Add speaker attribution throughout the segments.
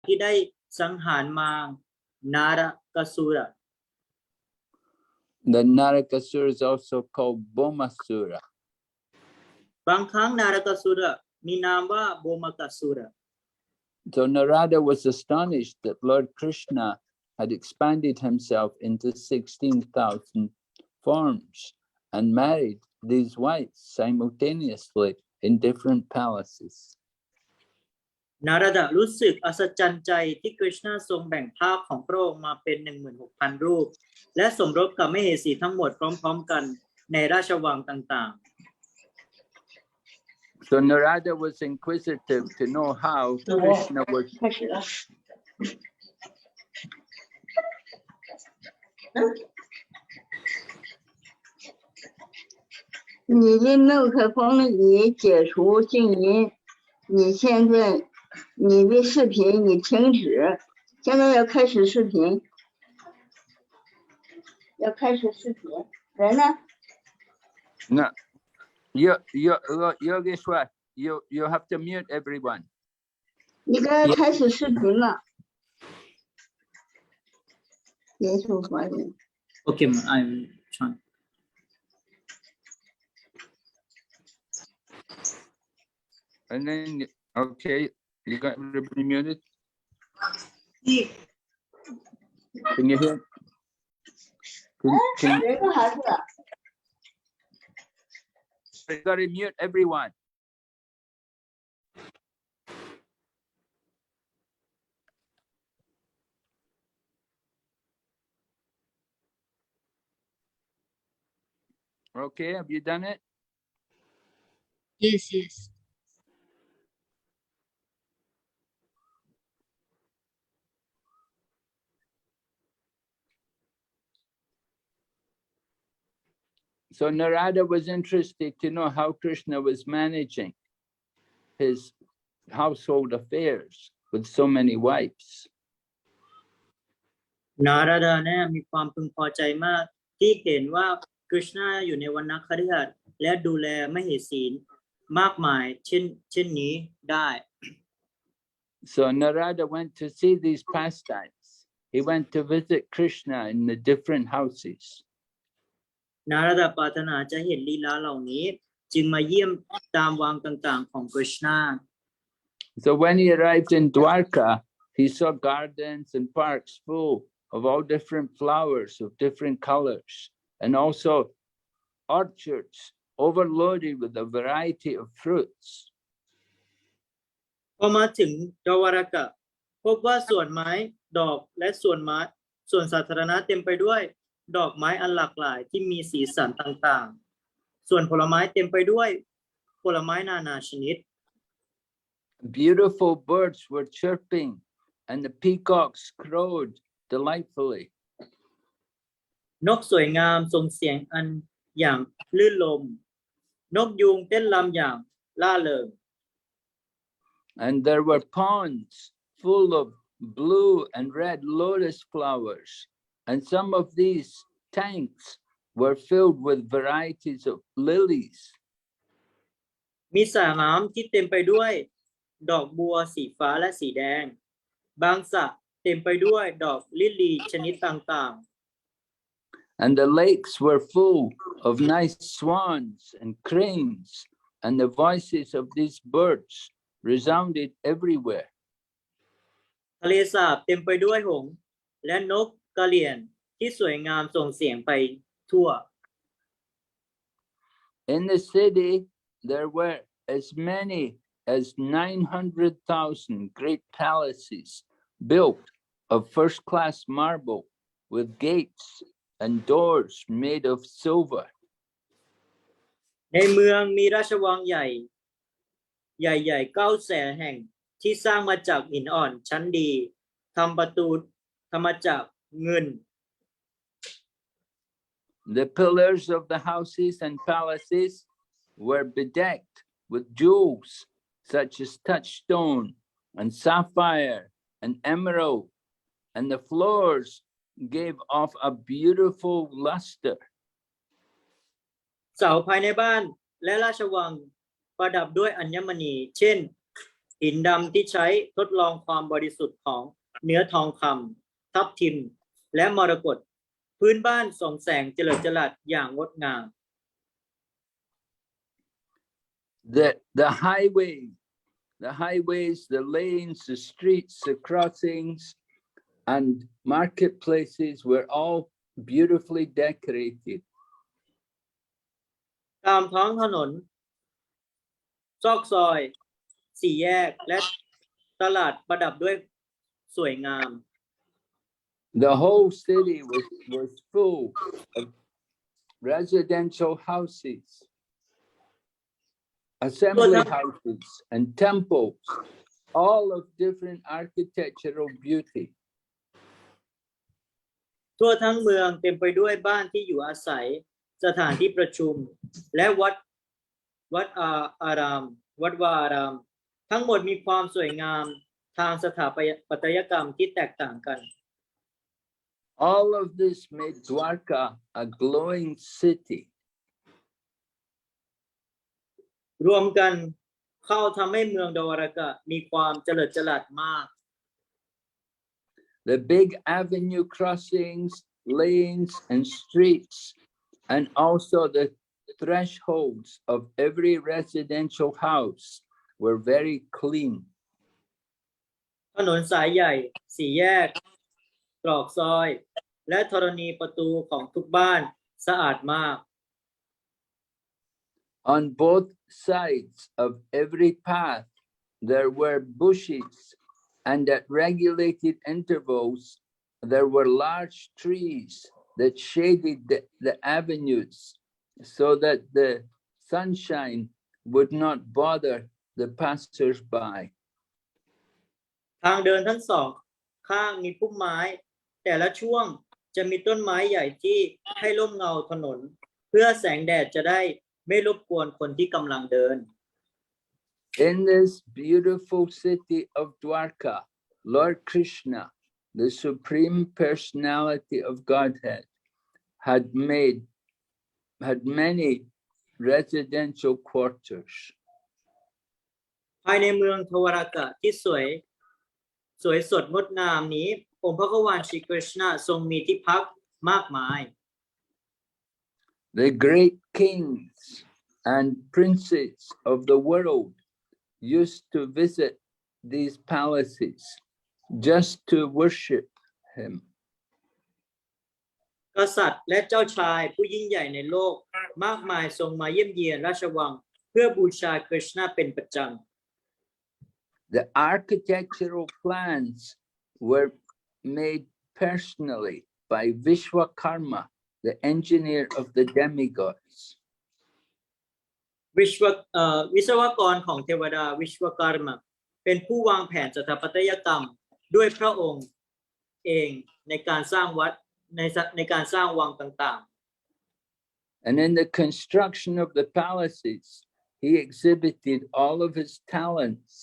Speaker 1: ที่ได้สังหารมารนารกสุร
Speaker 2: The Narakasura is also called Bomasura.
Speaker 1: บางครั้งนารกสุรมีนามว่าโบมกสุร
Speaker 2: So Nārada was astonished that Lord Krishna had expanded himself into 16,000 forms and married these wives simultaneously in different palaces.
Speaker 1: นารดารู้สึกอัศจรรย์ใจที่กฤษณาทรงแบ่งภาพของพระองค์มาเป็น 16,000 รูปและสมรสกับมเหสีทั้งหมดพร้อมๆกันในราชวังต่างๆ
Speaker 2: So Nārada was inquisitive to know how Krishna was.
Speaker 3: 你的麦克风已解除静音，你现在你的视频已停止，现在要开始视频，人呢？
Speaker 2: No, Yogeshwar, you have to mute everyone.
Speaker 3: 你该开始视频了。结束发言。
Speaker 1: Okay, I'm trying.
Speaker 2: And then, okay, you got everybody muted? Can you hear? Can you got to mute everyone. Okay, have you done it?
Speaker 4: Yes, yes.
Speaker 2: So Nārada was interested to know how Krishna was managing his household affairs with so many wives.
Speaker 1: นารดาเนี่ยมีความพึงพอใจมากที่เห็นว่ากฤษณาอยู่ในวรรณคฤหัสถ์และดูแลมเหสีมากมายเช่นนี้ได้
Speaker 2: So Nārada went to see these pastimes. He went to visit Krishna in the different houses.
Speaker 1: นารดาปรารถนาจะเห็นลีลาเหล่านี้จึงมาเยี่ยมตามวังต่างๆของกฤษณา
Speaker 2: So when he arrived in Dwarka, he saw gardens and parks full of all different flowers of different colors, and also orchards overloaded with a variety of fruits.
Speaker 1: พอมาถึงดวารกะพบว่าสวนไม้ดอกและสวนสาธารณะเต็มไปด้วยดอกไม้อันหลากหลายที่มีสีสันต่างๆส่วนผลไม้เต็มไปด้วยผลไม้นานาชนิด
Speaker 2: Beautiful birds were chirping, and the peacocks crowed delightfully.
Speaker 1: นกสวยงามส่งเสียงอันอย่างลื่นลมนกยูงเต้นรำอย่างล่าเริง
Speaker 2: And there were ponds full of blue and red lotus flowers, and some of these tanks were filled with varieties of lilies.
Speaker 1: มีสระน้ำที่เต็มไปด้วยดอกบัวสีฟ้าและสีแดงบางสระเต็มไปด้วยดอกลิลลี่ชนิดต่างๆ
Speaker 2: And the lakes were full of nice swans and cranes, and the voices of these birds resounded everywhere.
Speaker 1: ทะเลสาบเต็มไปด้วยหงส์และนกกระเหรี่ยงที่สวยงามส่งเสียงไปทั่ว
Speaker 2: In the city, there were as many as 900,000 great palaces built of first-class marble with gates and doors made of silver.
Speaker 1: ในเมืองมีราชวังใหญ่900,000 แห่งที่สร้างมาจากหินอ่อนชั้นดีทำประตูทำมาจากเงิน
Speaker 2: The pillars of the houses and palaces were bedecked with jewels such as touchstone and sapphire and emerald, and the floors gave off a beautiful luster.
Speaker 1: เสาภายในบ้านและราชวังประดับด้วยอัญมณีเช่น หินดำที่ใช้ทดลองความบริสุทธิ์ของเนื้อทองคำทับทิมและมรกตพื้นบ้านส่องแสงเจริญจรัสอย่างงดงาม
Speaker 2: The highways, the lanes, the streets, the crossings, and marketplaces were all beautifully decorated.
Speaker 1: ตามท้องถนนซอกซอยสี่แยกและตลาดประดับด้วยสวยงาม
Speaker 2: The whole city was full of residential houses, assembly houses, and temples, all of different architectural beauty.
Speaker 1: ทั่วทั้งเมืองเต็มไปด้วยบ้านที่อยู่อาศัยสถานที่ประชุมและวัดวาอารามทั้งหมดมีความสวยงามทางสถาปัตยกรรมที่แตกต่างกัน
Speaker 2: All of this made Dwarka a glowing city.
Speaker 1: รวมกันเข้าทำให้เมืองดวารากะมีความเจริญจรัสมาก
Speaker 2: The big avenue crossings, lanes, and streets, and also the thresholds of every residential house were very clean.
Speaker 1: ถนนสายใหญ่สี่แยกตรอกซอยและธรณีประตูของทุกบ้านสะอาดมาก
Speaker 2: On both sides of every path, there were bushes, and at regulated intervals, there were large trees that shaded the avenues so that the sunshine would not bother the passers-by.
Speaker 1: ทางเดินทั้งสองข้างมีพุ่มไม้แต่ละช่วงจะมีต้นไม้ใหญ่ที่ให้ร่มเงาถนนเพื่อแสงแดดจะได้ไม่รบกวนคนที่กำลังเดิน
Speaker 2: In this beautiful city of Dwarka, Lord Krishna, the Supreme Personality of Godhead, had many residential quarters.
Speaker 1: ภายในเมืองทวารากะที่สวยสดงดงามนี้องค์พระกวานश्री कृष्णทรงมีที่พักมากมาย
Speaker 2: The great kings and princes of the world used to visit these palaces just to worship him.
Speaker 1: กษัตริย์และเจ้าชายผู้ยิ่งใหญ่ในโลกมากมายทรงมาเยี่ยมเยียนราชวังเพื่อบูชาคริชนาเป็นประจำ
Speaker 2: The architectural plans were made personally by Vishwakarma, the engineer of the demigods.
Speaker 1: วิศวกรของเทวดาวิศวกรรมเป็นผู้วางแผนสถาปัตยกรรมด้วยพระองค์เองในการสร้างวัดในการสร้างวังต่างๆ
Speaker 2: And in the construction of the palaces, he exhibited all of his talents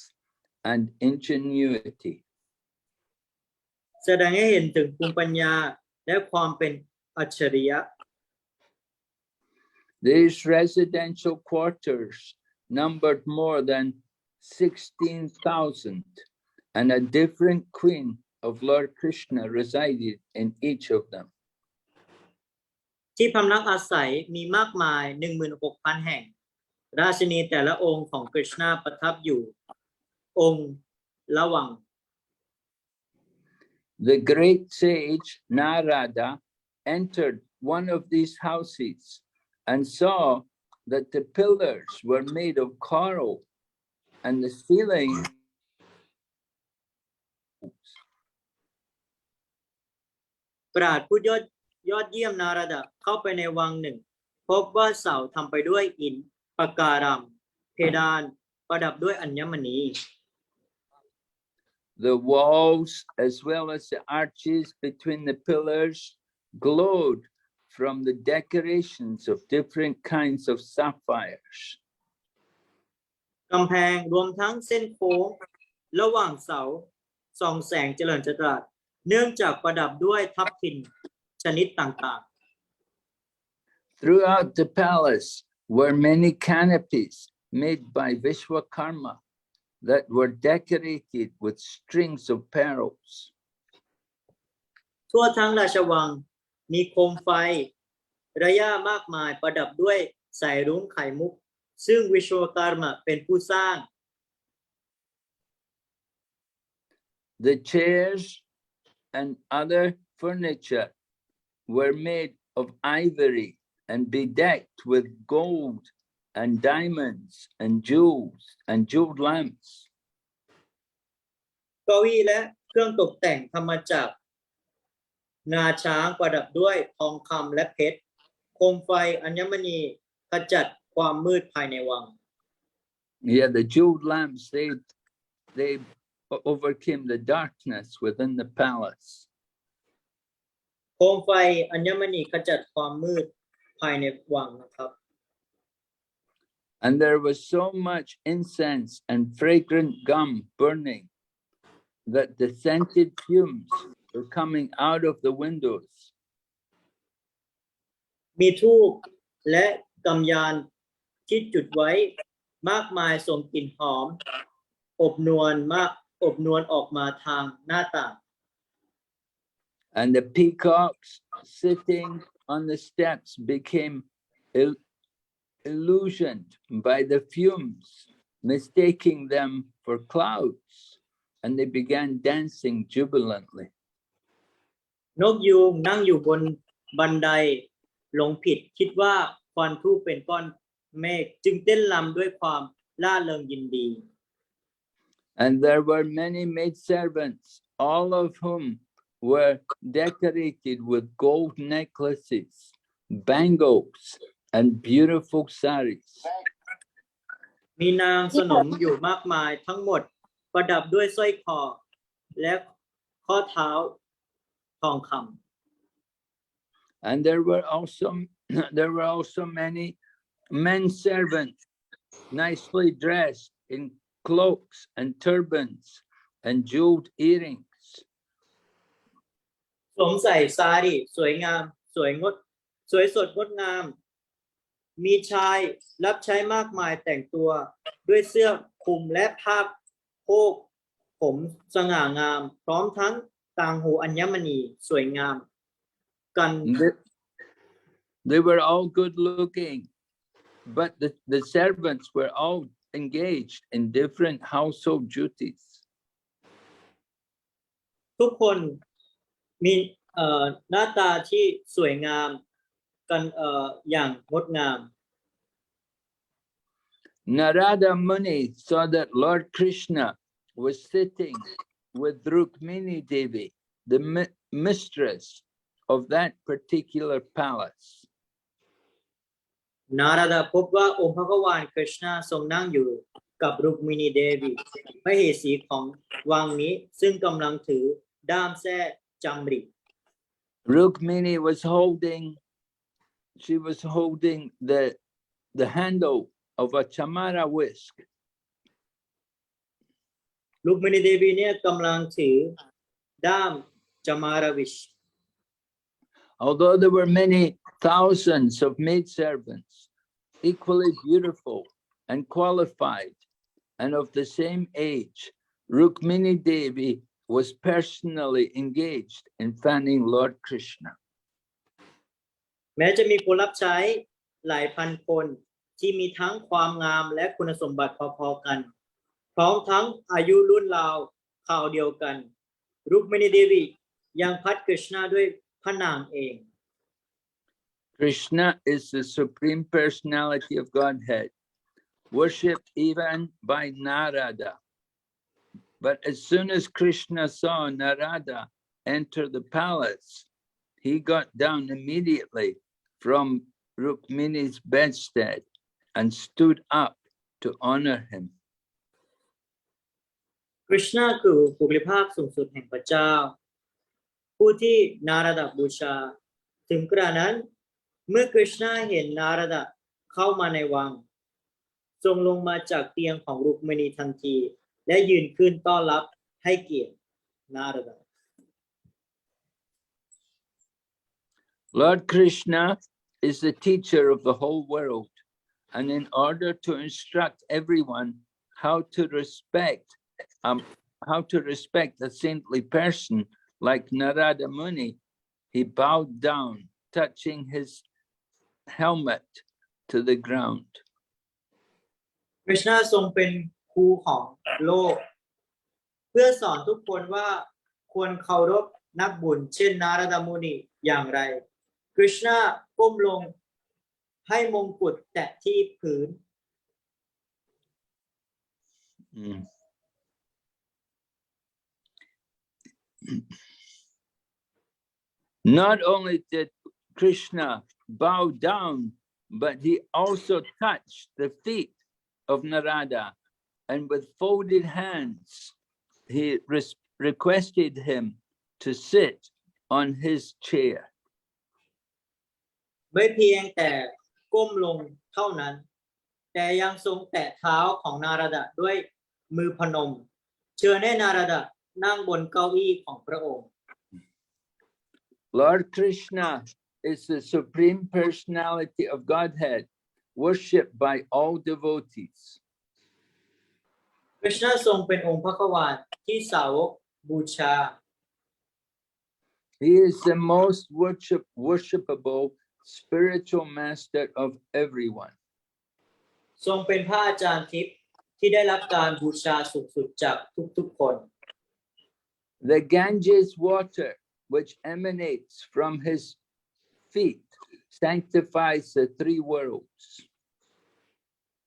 Speaker 2: and ingenuity.
Speaker 1: แสดงให้เห็นถึงภูมิปัญญาและความเป็นอัจฉริยะ
Speaker 2: These residential quarters numbered more than 16,000, and a different queen of Lord Krishna resided in each of them.
Speaker 1: ที่พำนักอาศัยมีมากมาย 16,000 แห่งราชินีแต่ละองค์ของกฤษณาประทับอยู่องค์ละวัง
Speaker 2: The great sage Nārada entered one of these houses and saw that the pillars were made of coral and the ceiling.
Speaker 1: ปราชญ์ผู้ยอดเยี่ยมนาราดะเข้าไปในวังหนึ่งพบว่าเสาทำไปด้วยหินปะการังเพดานประดับด้วยอัญมณี
Speaker 2: The walls as well as the arches between the pillars glowed from the decorations of different kinds of sapphires.
Speaker 1: กำแพงรวมทั้งเส้นโค้งระหว่างเสาส่องแสงเจริญจรัสเนื่องจากประดับด้วยทับทิมชนิดต่างๆ
Speaker 2: Throughout the palace were many canopies made by Vishwakarma, that were decorated with strings of pearls.
Speaker 1: ทั่วทั้งราชวังมีโคมไฟระยะมากมายประดับด้วยสายรุ้งไข่มุกซึ่งวิศวกรรมเป็นผู้สร้าง
Speaker 2: The chairs and other furniture were made of ivory and bedecked with gold and diamonds and jewels and jeweled lamps.
Speaker 1: เก้าอี้และเครื่องตกแต่งทำมาจากงาช้างประดับด้วยทองคำและเพชรโคมไฟอัญมณีขจัดความมืดภายในวัง
Speaker 2: Yeah, the jeweled lamps, they overcame the darkness within the palace.
Speaker 1: โคมไฟอัญมณีขจัดความมืดภายในวังนะครับ
Speaker 2: And there was so much incense and fragrant gum burning that the scented fumes were coming out of the windows.
Speaker 1: มีธูปและกำยานที่จุดไว้มากมายส่งกลิ่นหอมอบนวลออกมาทางหน้าต่าง
Speaker 2: And the peacocks sitting on the steps became illusioned by the fumes, mistaking them for clouds, and they began dancing jubilantly.
Speaker 1: นกยูงนั่งอยู่บนบันไดหลงผิดคิดว่าควันธูปเป็นก้อนเมฆจึงเต้นรำด้วยความร่าเริงยินดี
Speaker 2: And there were many maidservants, all of whom were decorated with gold necklaces, bangles, and beautiful saris.
Speaker 1: มีนางสนมอยู่มากมายทั้งหมดประดับด้วยสร้อยคอและข้อเท้าทองคำ
Speaker 2: And there were also many men servants, nicely dressed in cloaks and turbans and jeweled earrings.
Speaker 1: สวมใส่ซารีสวยงามสวยสดงดงามมีชายรับใช้มากมายแต่งตัวด้วยเสื้อคลุมและผ้าโพกผมสง่างามพร้อมทั้งต่างหูอัญมณีสวยงามกัน
Speaker 2: They were all good looking, but the servants were all engaged in different household duties.
Speaker 1: ทุกคนมีหน้าตาที่สวยงามกันอย่างงดงาม
Speaker 2: Nārada Muni saw that Lord Krishna was sitting with Rukmini Devi, the mistress of that particular palace.
Speaker 1: นาราดาพบว่าองค์พระกวานคริชนาทรงนั่งอยู่กับรุกมินีเดวีพระเหสีของวังนี้ซึ่งกำลังถือด้ามแส้จำริ
Speaker 2: Rukmini was holding the handle of a chamara whisk.
Speaker 1: รุกมินีเดวีเนี่ยกำลังถือด้ามจามาราวิช
Speaker 2: Although there were many thousands of maidservants, equally beautiful and qualified, and of the same age, Rukmini Devi was personally engaged in fanning Lord Krishna.
Speaker 1: แม้จะมีคนรับใช้หลายพันคนที่มีทั้งความงามและคุณสมบัติพอๆกันพร้อมทั้งอายุรุ่นราวคราวเดียวกันรุกมินีเดวียังพัดกฤษณาด้วยพระนางเอง
Speaker 2: Krishna is the Supreme Personality of Godhead, worshipped even by Nārada. But as soon as Krishna saw Nārada enter the palace, he got down immediately from Rukmini's bedstead and stood up to honor him.
Speaker 1: กฤษณาคือบุคลิกภาพสูงสุดแห่งพระเจ้าผู้ที่นาราดาบูชาถึงกระนั้นเมื่อกฤษณาเห็นนาราดาเข้ามาในวังทรงลงมาจากเตียงของรุกมินีทันทีและยืนขึ้นต้อนรับให้เกียรตินาราดา
Speaker 2: Lord Krishna is the teacher of the whole world, and in order to instruct everyone, how to respect a saintly person like Nārada Muni, he bowed down, touching his helmet to the ground.
Speaker 1: คริชนาทรงเป็นครูของโลก เพื่อสอนทุกคนว่าควรเคารพนักบุญเช่นนารดามุนีอย่างไรคริชนาก้มลงให้มงกุฎแตะที่พื้น
Speaker 2: Not only did Krishna bow down, but he also touched the feet of Nārada, and with folded hands, he requested him to sit on his chair.
Speaker 1: ไม่เพียงแต่ก้มลงเท่านั้น แต่ยังทรงแตะเท้าของนารดาด้วยมือพนม เชิญให้นารดานั่งบนเก้าอี้ของพระองค์
Speaker 2: Lord Krishna is the Supreme Personality of Godhead, worshipped by all devotees.
Speaker 1: คริชนาทรงเป็นองค์พระกวาลที่สาวกบูชา
Speaker 2: He is the most worshipable spiritual master of everyone.
Speaker 1: ทรงเป็นพระอาจารย์ทิพย์ที่ได้รับการบูชาสูงสุดจากทุกๆคน
Speaker 2: The Ganges water, which emanates from his feet, sanctifies the three worlds.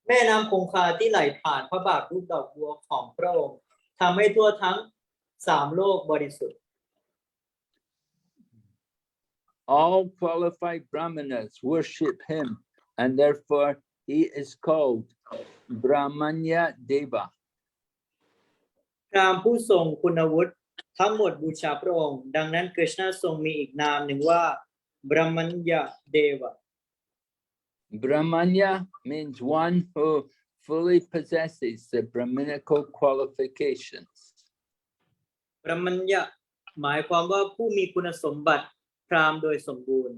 Speaker 1: แม่น้ำคงคาที่ไหลผ่านพระบาทรูปดอกบัวของพระองค์ทำให้ทั่วทั้ง3โลกบริสุทธิ์
Speaker 2: All qualified brahmanas worship him, and therefore he is called Brahmanya Deva.
Speaker 1: พราหมณ์ผู้ทรงคุณวุฒิทั้งหมดบูชาพระองค์ดังนั้นคริชนาทรงมีอีกนามหนึ่งว่า Brahmanya Deva.
Speaker 2: Brahmanya means one who fully possesses the Brahminical qualifications.
Speaker 1: Brahmanya หมายความว่าผู้มีคุณสมบัติพราหมณ์โดยสมบูรณ์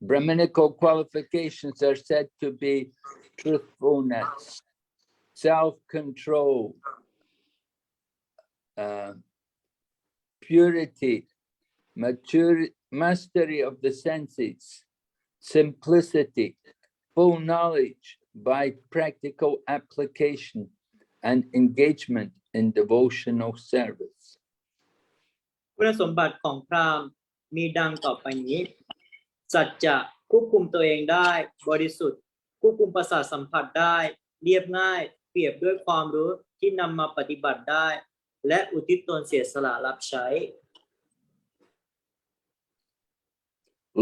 Speaker 2: Brahminical qualifications are said to be truthfulness, self-control, purity, mastery of the senses, simplicity, full knowledge by practical application, and engagement in devotional service.
Speaker 1: คุณสมบัติของพราหมณ์มีดังต่อไปนี้สัจจะควบคุมตัวเองได้บริสุทธิ์ควบคุมประสาทสัมผัสได้เรียบง่ายเปรียบด้วยความรู้ที่นำมาปฏิบัติได้และอุทิศตนเสียสละรับใช้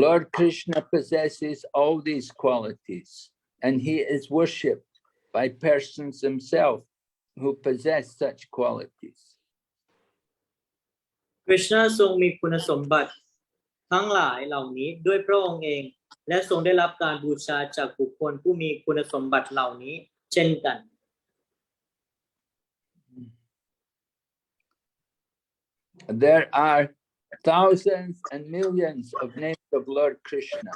Speaker 2: Lord Krishna possesses all these qualities, and he is worshipped by persons themselves who possess such qualities.
Speaker 1: คริชนาทรงมีคุณสมบัติทั้งหลายเหล่านี้ด้วยพระองค์เองและทรงได้รับการบูชาจากบุคคลผู้มีคุณสมบัติเหล่านี้เช่นกัน
Speaker 2: There are thousands and millions of names of Lord Krishna.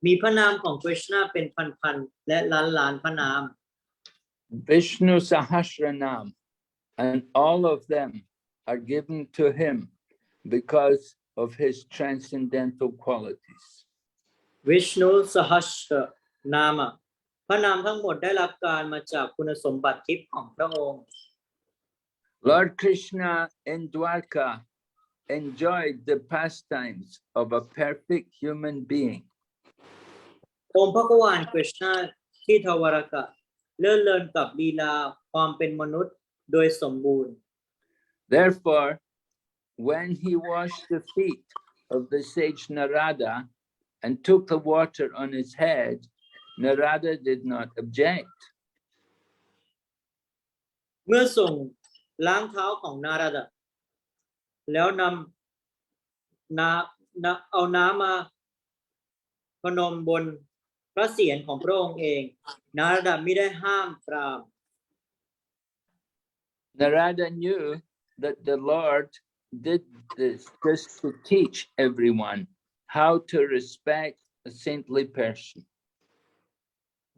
Speaker 1: มีพระนามของคริชนาเป็นพันๆและล้านๆพระนาม
Speaker 2: Vishnu Sahasranam, and all of them are given to him because of his transcendental qualities.
Speaker 1: Vishnu Sahasranama พระนามทั้งหมดได้รับการมาจากคุณสมบัติทิพย์ของพระองค์
Speaker 2: Lord Krishna in Dwarka enjoyed the pastimes of a perfect human being.
Speaker 1: องค์พระกวาลคริชนาที่ทวารกะเลื่อนเลินกับลีลาความเป็นมนุษย์โดยสมบูรณ์
Speaker 2: Therefore, when he washed the feet of the sage Nārada and took the water on his head, Nārada did not object.
Speaker 1: เมื่อส่งล้างเท้าของนารดาแล้วเอาน้ำมาพนมบนพระเศียรของพระองค์เองนารดาไม่ได้ห้ามปราม
Speaker 2: Nārada knew that the Lord did this just to teach everyone how to respect a saintly person.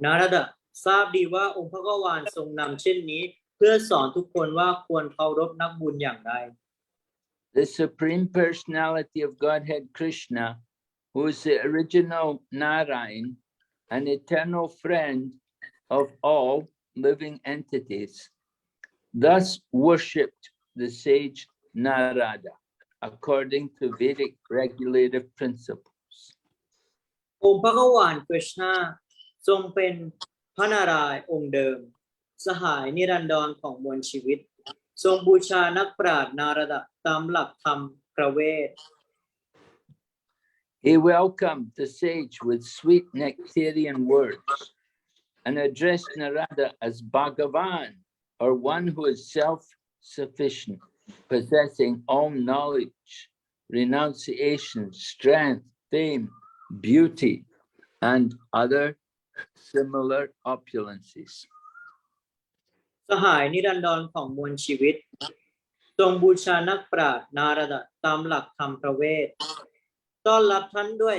Speaker 1: นาราดะทราบดีว่าองค์พระกวานทรงนำเช่นนี้เพื่อสอนทุกคนว่าควรเคารพนักบุญอย่างไร
Speaker 2: The Supreme Personality of Godhead Krishna, who is the original Nārāyana, an eternal friend of all living entities, thus worshipped the sage Nārada according to Vedic regulative principles.
Speaker 1: องค์พระกวานกฤษณาทรงเป็นพระนารายณ์องค์เดิมสหายนิรันดรของมวลชีวิตทรงบูชานักปราชญ์นารดะตามหลักธรรมประเวท
Speaker 2: He welcomed the sage with sweet nectarian words and addressed Nārada as Bhagavan, or one who is self-sufficient, possessing all knowledge, renunciation, strength, fame, beauty, and other similar opulences.
Speaker 1: สหายนิรันดรของมวลชีวิตทรงบูชานักปราชญ์นารดะตามหลักธรรมประเวทต้อนรับท่านด้วย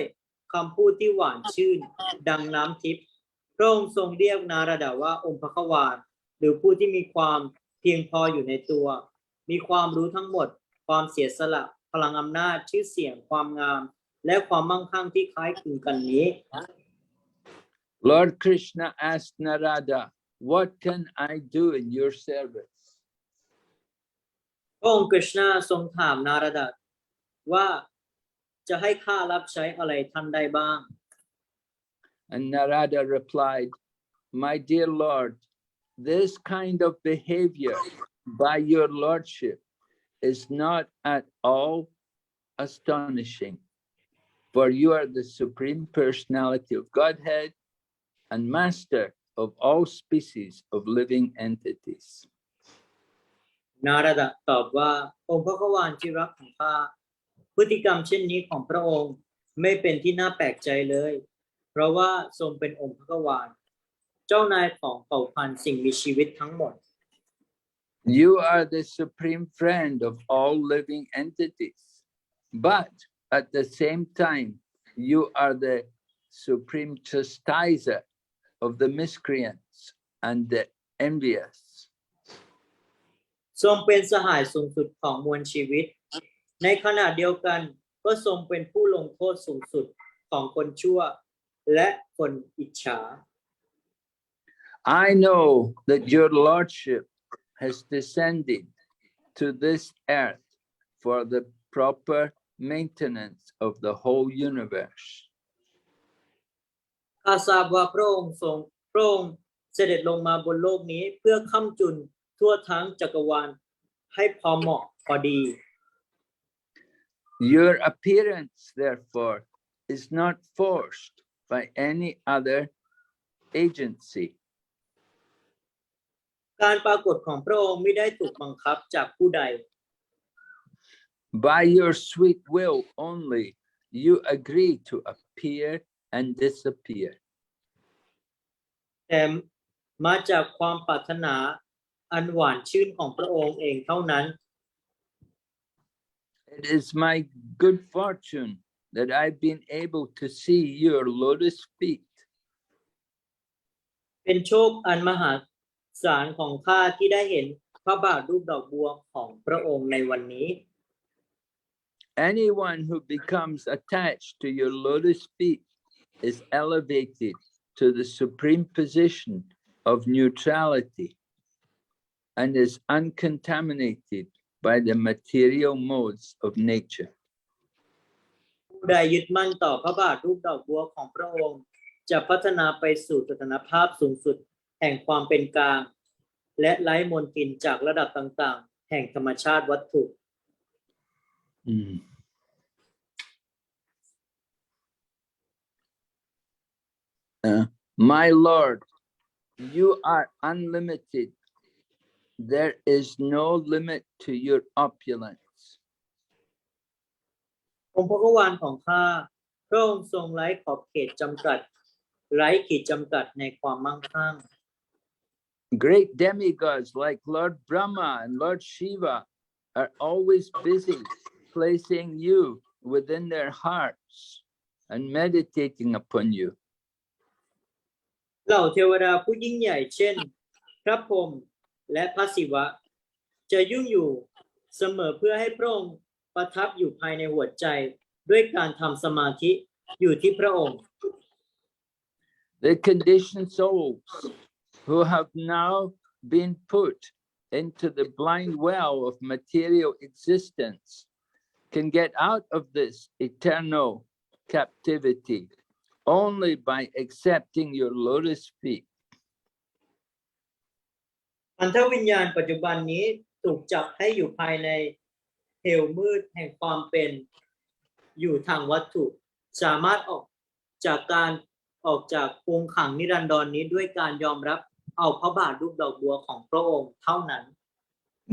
Speaker 1: คำพูดที่หวานชื่นดังน้ำทิพย์พระองค์ทรงเรียกนารดะว่าองค์พระกวานหรือผู้ที่มีความเพียงพออยู่ในตัวมีความรู้ทั้งหมดความเสียสละพลังอำนาจชื่อเสียงความงามและความมั่งคั่งที่คล้ายคลึงกันนี้
Speaker 2: Lord Krishna asked Nārada, "What can I do in your service?"
Speaker 1: พระองค์กฤษณาทรงถามนารดะว่าจะให้ข้ารับใช้อะไรท่านได้บ้าง
Speaker 2: And Nārada replied, "My dear Lord, this kind of behavior by your lordship is not at all astonishing, for you are the Supreme Personality of Godhead and master of all species of living entities."
Speaker 1: นารดะตอบว่าองค์พระกวานที่รักของข้าพฤติกรรมเช่นนี้ของพระองค์ไม่เป็นที่น่าแปลกใจเลยเพราะว่าทรงเป็นองค์พระกวานเจ้านายของเผ่าพันธุ์สิ่งมีชีวิตทั้งหมด
Speaker 2: You are the supreme friend of all living entities, but at the same time, you are the supreme chastiser of the miscreants and the envious.
Speaker 1: ทรงเป็นสหายสูงสุดของมวลชีวิตในขณะเดียวกันก็ทรงเป็นผู้ลงโทษสูงสุดของคนชั่วและคนอิจฉา
Speaker 2: I know that your lordship has descended to this earth for the proper maintenance of the whole universe.
Speaker 1: ข้าทราบว่าพระองค์เสด็จลงมาบนโลกนี้เพื่อค้ำจุนทั่วทั้งจักรวาลให้พอเหมาะพอดี
Speaker 2: Your appearance, therefore, is not forced by any other agency.
Speaker 1: การปรากฏของพระองค์ไม่ได้ถูกบังคับจากผู้ใด
Speaker 2: By your sweet will only, you agree to appear and disappear.
Speaker 1: แต่มาจากความปรารถนาอันหวานชื่นของพระองค์เองเท่านั้น
Speaker 2: It is my good fortune that I've been able to see your lotus feet.
Speaker 1: เป็นโชคอันมหาศาลของข้าที่ได้เห็นพระบาทรูปดอกบัวของพระองค์ในวันนี้
Speaker 2: Anyone who becomes attached to your lotus feet is elevated to the supreme position of neutrality and is uncontaminated by the material modes of nature.
Speaker 1: ผู้ใดยึดมั่นต่อพระบาทรูปดอกบัวของพระองค์จะพัฒนาไปสู่สถานภาพสูงสุดแห่งความเป็นกลางและไร้มลทินจากระดับต่างๆแห่งธรรมชาติวัตถุ
Speaker 2: My Lord, you are unlimited. There is no limit to your opulence.
Speaker 1: องค์พระกวานของข้าพระองค์ทรงไร้ขอบเขตจำกัดไร้ขีดจำกัดในความมั่งคั่ง
Speaker 2: Great demigods like Lord Brahma and Lord Shiva are always busy placing you within their hearts and meditating upon you.
Speaker 1: เหล่าเทวดาผู้ยิ่งใหญ่เช่น พระพรหมและพระศิวะจะยุ่งอยู่เสมอเพื่อให้พระองค์ประทับอยู่ภายในหัวใจด้วยการทำสมาธิอยู่ที่พระองค์
Speaker 2: The conditioned souls who have now been put into the blind well of material existence can get out of this eternal captivity only by accepting your lotus feet.
Speaker 1: พันธวิญญาณปัจจุบันนี้ถูกจับให้อยู่ภายในเหวมืดแห่งความเป็นอยู่ทางวัตถุสามารถออกจากกรงขังนิรันดรนี้ด้วยการยอมรับเอาพระบาทรูปดอกบัวของพระองค์เท่านั้น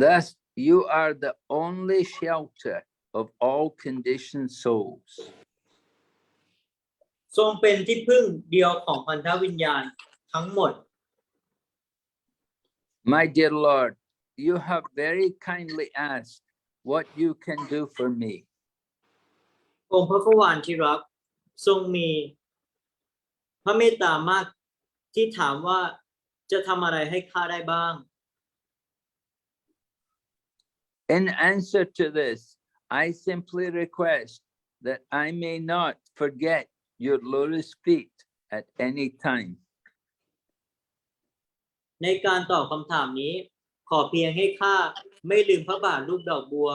Speaker 2: Thus, you are the only shelter of all conditioned souls.
Speaker 1: ทรงเป็นที่พึ่งเดียวของพันธวิญญาณทั้งหมด
Speaker 2: My dear Lord, you have very kindly asked what you can do for me.
Speaker 1: องค์พระผู้วานที่รักทรงมีพระเมตตามากที่ถามว่าจะทำอะไรให้ข้าได้บ้าง
Speaker 2: In answer to this, I simply request that I may not forget your lotus feet at any time.
Speaker 1: ในการตอบคำถามนี้ขอเพียงให้ข้าไม่ลืมพระบาทรูปดอกบัว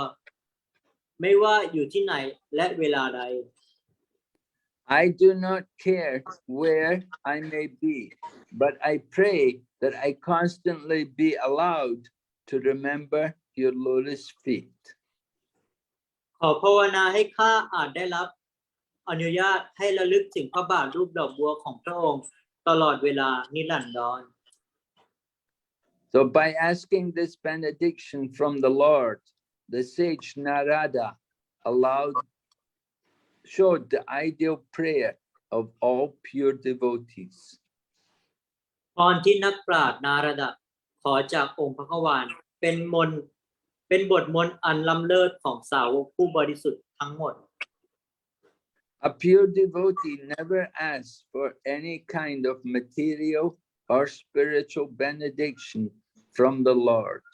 Speaker 1: ไม่ว่าอยู่ที่ไหนและเวลาใด
Speaker 2: I do not care where I may be, but I pray that I constantly be allowed to remember your lotus feet.
Speaker 1: ขอภาวนาให้ข้าอาจได้รับอนุญาตให้ระลึกถึงพระบาทรูปดอกบัวของพระองค์ตลอดเวลานิรันดร
Speaker 2: So by asking this benediction from the Lord, the sage Nārada showed the ideal prayer of all pure devotees.
Speaker 1: พรที่นักปราชญ์นารดะขอจากองค์พระขวานเป็นบทมนต์อันล้ำเลิศของสาวกผู้บริสุทธิ์ทั้งหมด
Speaker 2: A pure devotee never asks for any kind of material or spiritual benediction from the Lord.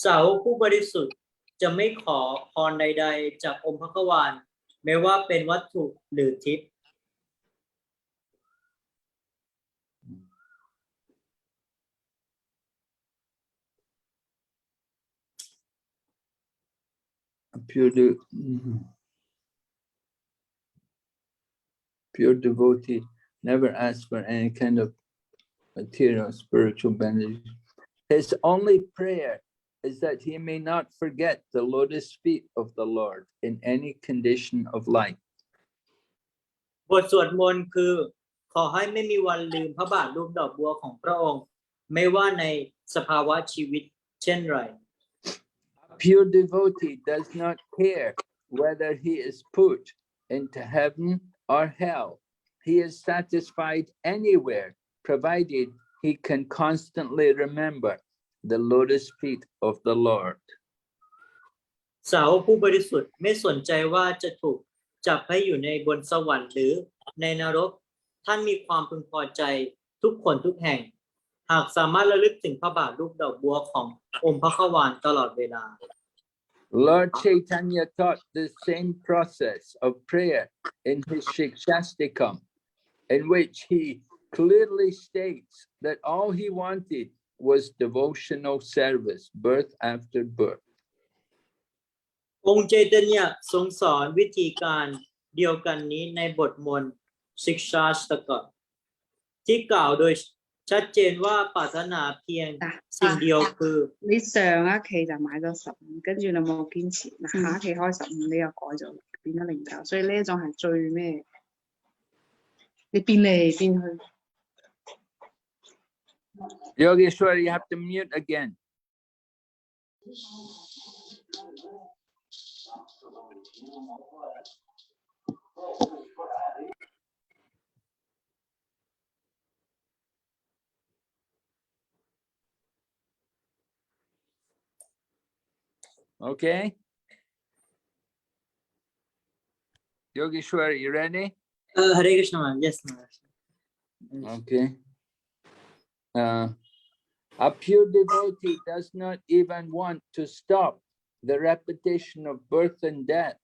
Speaker 1: สาวกผู้บริสุทธิ์จะไม่ขอพรใดๆจากองค์พระขวานไม่ว่าเป็นวัตถุหรือทิพย์
Speaker 2: A pure devotee never asks for any kind of material or spiritual benediction. His only prayer is that he may not forget the lotus feet of the Lord in any condition of life.
Speaker 1: บทสวดมนต์คือขอให้ไม่มีวันลืมพระบาทรูปดอกบัวของพระองค์ไม่ว่าในสภาวะชีวิตเช่นไร
Speaker 2: A pure devotee does not care whether he is put into heaven or hell. He is satisfied anywhere, provided he can constantly remember the lotus feet of the Lord.
Speaker 1: สาวกผู้บริสุทธิ์ไม่สนใจว่าจะถูกจับให้อยู่ในบนสวรรค์หรือในนรกท่านมีความพึงพอใจทุกคนทุกแห่งหากสามารถระลึกถึงพระบาทรูปดอกบัวขององค์พระขวานตลอดเวลา
Speaker 2: Lord Chaitanya taught the same process of prayer in his Shikshastikam, in which he clearly states that all he wanted was devotional service, birth after birth.
Speaker 1: องค์เจตเนียทรงสอนวิธีการเดียวกันนี้ในบทมนต์สิกชาสตกะที่กล่าวโดยชัดเจนว่าปรารถนาเพียงสิ่งเดียวคือ
Speaker 5: 你上一期就買咗15，跟住你冇堅持，嗱下一期開15，你又改咗變咗09，所以呢一種係最咩？你變嚟變去。
Speaker 2: Yogeshwar, you have to mute again. Okay. Yogeshwar, you ready?
Speaker 1: Hare Krishna, yes,
Speaker 2: Okay. A pure devotee does not even want to stop the repetition of birth and death.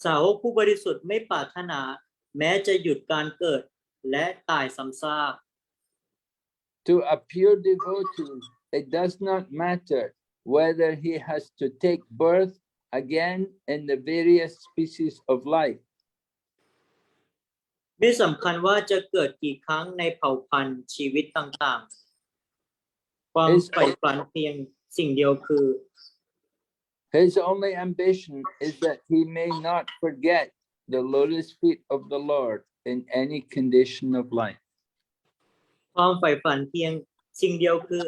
Speaker 1: สาวกผู้บริสุทธิ์ไม่ปรารถนาแม้จะหยุดการเกิดและตายซ้ำซาก
Speaker 2: To a pure devotee, it does not matter whether he has to take birth again in the various species of life.
Speaker 1: ไม่สำคัญว่าจะเกิดกี่ครั้งในเผ่าพันธุ์ชีวิตต่างๆ ความใฝ่ฝันเพียงสิ่งเดียวคือ
Speaker 2: His only ambition is that he may not forget the lotus feet of the Lord in any condition of life.
Speaker 1: ความใฝ่ฝันเพียงสิ่งเดียวคือ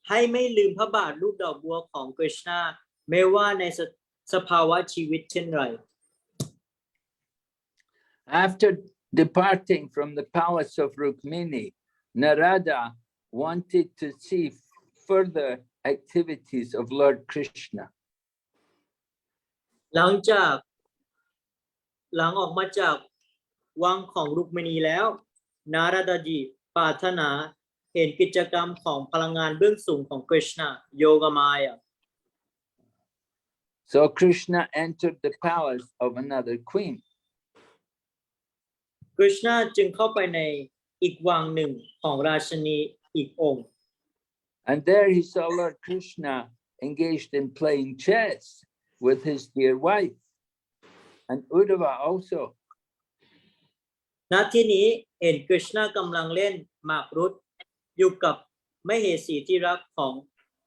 Speaker 1: ให้ไม่ลืมพระบาทรูปดอกบัวของกฤษณาไม่ว่าในสภาวะชีวิตเช่นไร
Speaker 2: After departing from the palace of Rukmini, Nārada wanted to see further activities of Lord Krishna.
Speaker 1: หลังออกมาจากวังของรุกมิณีแล้ว นาราดาจีปรารถนาเห็นกิจกรรมของพลังงานเบื้องสูงของกฤษณาโยกมายา
Speaker 2: So Krishna entered the palace of another queen.
Speaker 1: กฤษณาจึงเข้าไปในอีกวังหนึ่งของราชินีอีกองค์
Speaker 2: And there he saw Lord Krishna engaged in playing chess with his dear wife, and Uddhava also.
Speaker 1: ณ ที่นี้เห็นกฤษณากำลังเล่นหมากรุกอยู่กับมเหสีที่รักของ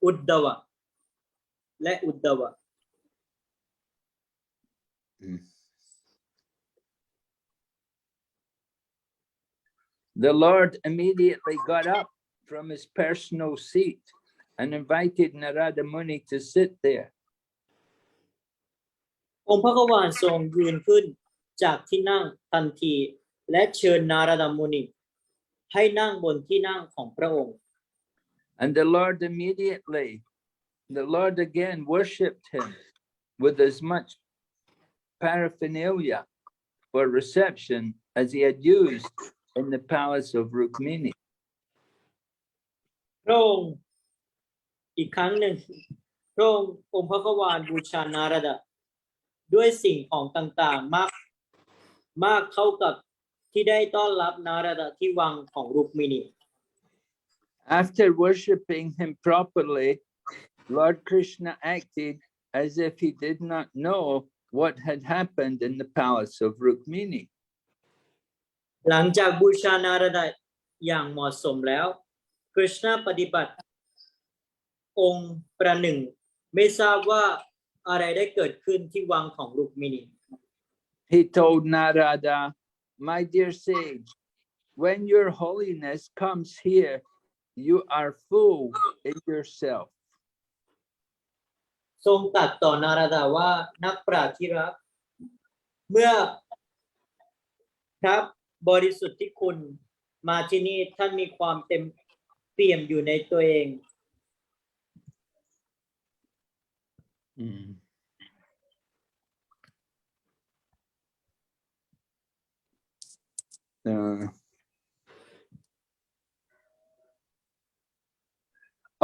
Speaker 1: อุดดวะและอุดดวะ
Speaker 2: The Lord immediately got up from his personal seat and invited Nārada Muni to sit there.
Speaker 1: องค์พระกวานทรงยืนขึ้นจากที่นั่งทันทีและเชิญนารดามุนีให้นั่งบนที่นั่งของพระองค์
Speaker 2: And the Lord again worshipped him with as much paraphernalia for reception as he had used in the palace of Rukmini.
Speaker 1: พระองค์อีกครั้งหนึ่งพระองค์พระกวานบูชานาราดาด้วยสิ่งของต่างๆมากเท่ากับที่ได้ต้อนรับนาราดาที่วังของรุกมิณี
Speaker 2: After worshipping him properly, Lord Krishna acted as if he did not know what had happened in the palace of Rukmini.
Speaker 1: หลังจากบูชานาราดาอย่างเหมาะสมแล้วกฤษณาปฏิบัติองค์ประหนึ่งไม่ทราบว่าอะไรได้เกิดขึ้นที่วังของรุกมิณี
Speaker 2: He told Nārada, "My dear sage, when your holiness comes here, you are full in yourself."
Speaker 1: ทรงตรัสต่อนาราดาว่านักปราชญ์ที่รักเมื่อพระบริสุทธิ์ที่คุณมาที่นี่ท่านมีความเต็มเปี่ยมอยู่ในตัวเอง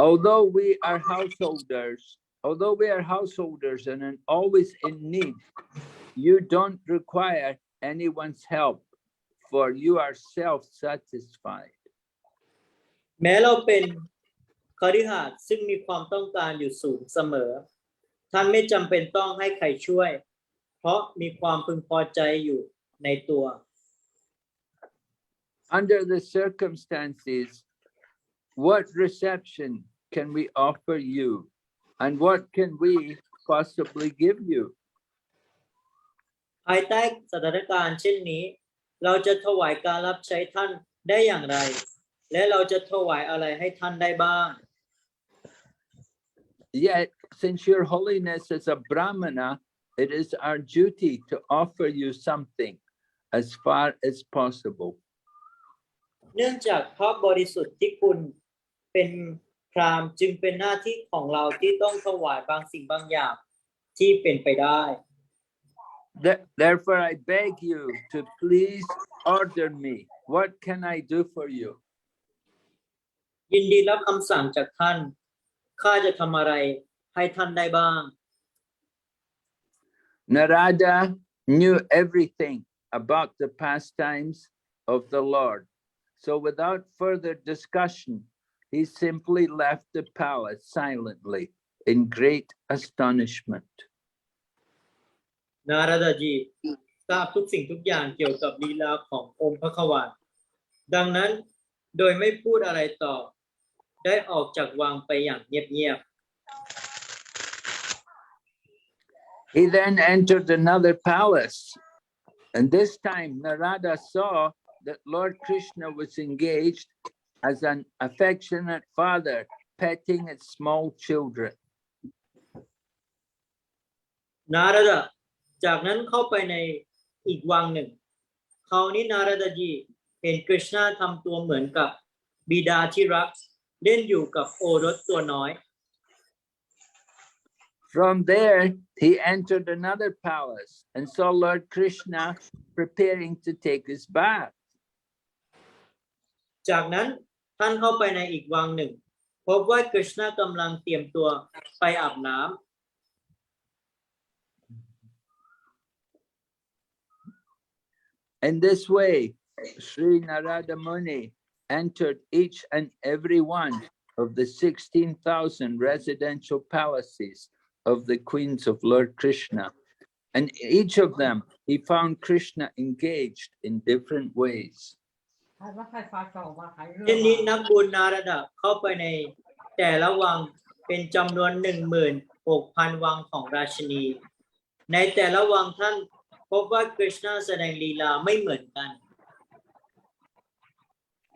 Speaker 2: Although we are householders and are always in need, you don't require anyone's help, for you are self-satisfied.
Speaker 1: แม้เราเป็นคฤหัสถ์ซึ่งมีความต้องการอยู่สูงเสมอท่านไม่จำเป็นต้องให้ใครช่วยเพราะมีความพึงพอใจอยู่ในตัว
Speaker 2: Under the circumstances, what reception can we offer you, and what can we possibly give you?
Speaker 1: ภายใต้สถานการณ์เช่นนี้เราจะถวายการรับใช้ท่านได้อย่างไรและเราจะถวายอะไรให้ท่านได้บ้าง
Speaker 2: Yet, since your holiness is a Brahmana, it is our duty to offer you something as far as possible.
Speaker 1: เนื่องจากพระบริสุทธิ์ที่คุณเป็นพราหมณ์จึงเป็นหน้าที่ของเราที่ต้องถวายบางสิ่งบางอย่างที่เป็นไปได้
Speaker 2: Therefore, I beg you to please order me. What can I do for you?
Speaker 1: ยินดีรับคำสั่งจากท่านข้าจะทำอะไรให้ท่านได้บ้าง
Speaker 2: Nārada knew everything about the pastimes of the Lord. So without further discussion, he simply left the palace silently in great astonishment.
Speaker 1: นาราดาจีทราบทุกสิ่งทุกอย่างเกี่ยวกับลีลาขององค์พระขวานดังนั้นโดยไม่พูดอะไรต่อได้ออกจากวังไปอย่างเงียบ
Speaker 2: He then entered another palace, and this time Nārada saw that Lord Krishna was engaged as an affectionate father petting its small children.
Speaker 1: ๆนาราดาจากนั้นเข้าไปในอีกวังหนึ่งคราวนี้นาราดาจีเห็นกฤษณาทำตัวเหมือนกับบิดาที่รักเล่นอยู่กับโอรสตัวน้อย
Speaker 2: From there, he entered another palace and saw Lord Krishna preparing to take his bath.
Speaker 1: จากนั้นท่านเข้าไปในอีกวังหนึ่งพบว่ากฤษณากำลังเตรียมตัวไปอาบน้ำ
Speaker 2: In this way, Sri Nārada Muni entered each and every one of the 16,000 residential palaces of the queens of Lord Krishna. And each of them, he found Krishna engaged in different ways.
Speaker 1: เช่นนี้นักบุญนาราดาเข้าไปในแต่ละวังเป็นจำนวน 16,000 วังของราชินีในแต่ละวังท่านพบว่ากฤษณาแสดงลีลาไม่เหมือนกัน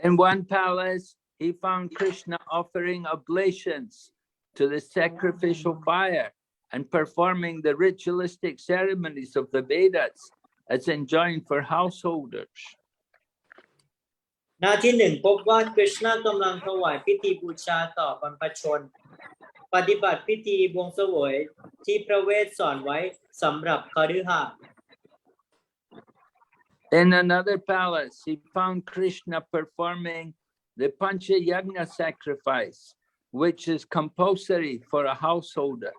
Speaker 2: In one palace, he found Krishna offering oblations to the sacrificial fire and performing the ritualistic ceremonies of the Vedas as enjoined for householders.
Speaker 1: หน้าที่หนึ่งพบว่ากฤษณากำลังถวายพิธีบูชาต่อบรรพชนปฏิบัติพิธีบวงเสวยที่พระเวทสอนไว้สำหรับคฤหัสถ์
Speaker 2: In another palace, he found Krishna performing the Pancha Yagna sacrifice, which is compulsory for a householder.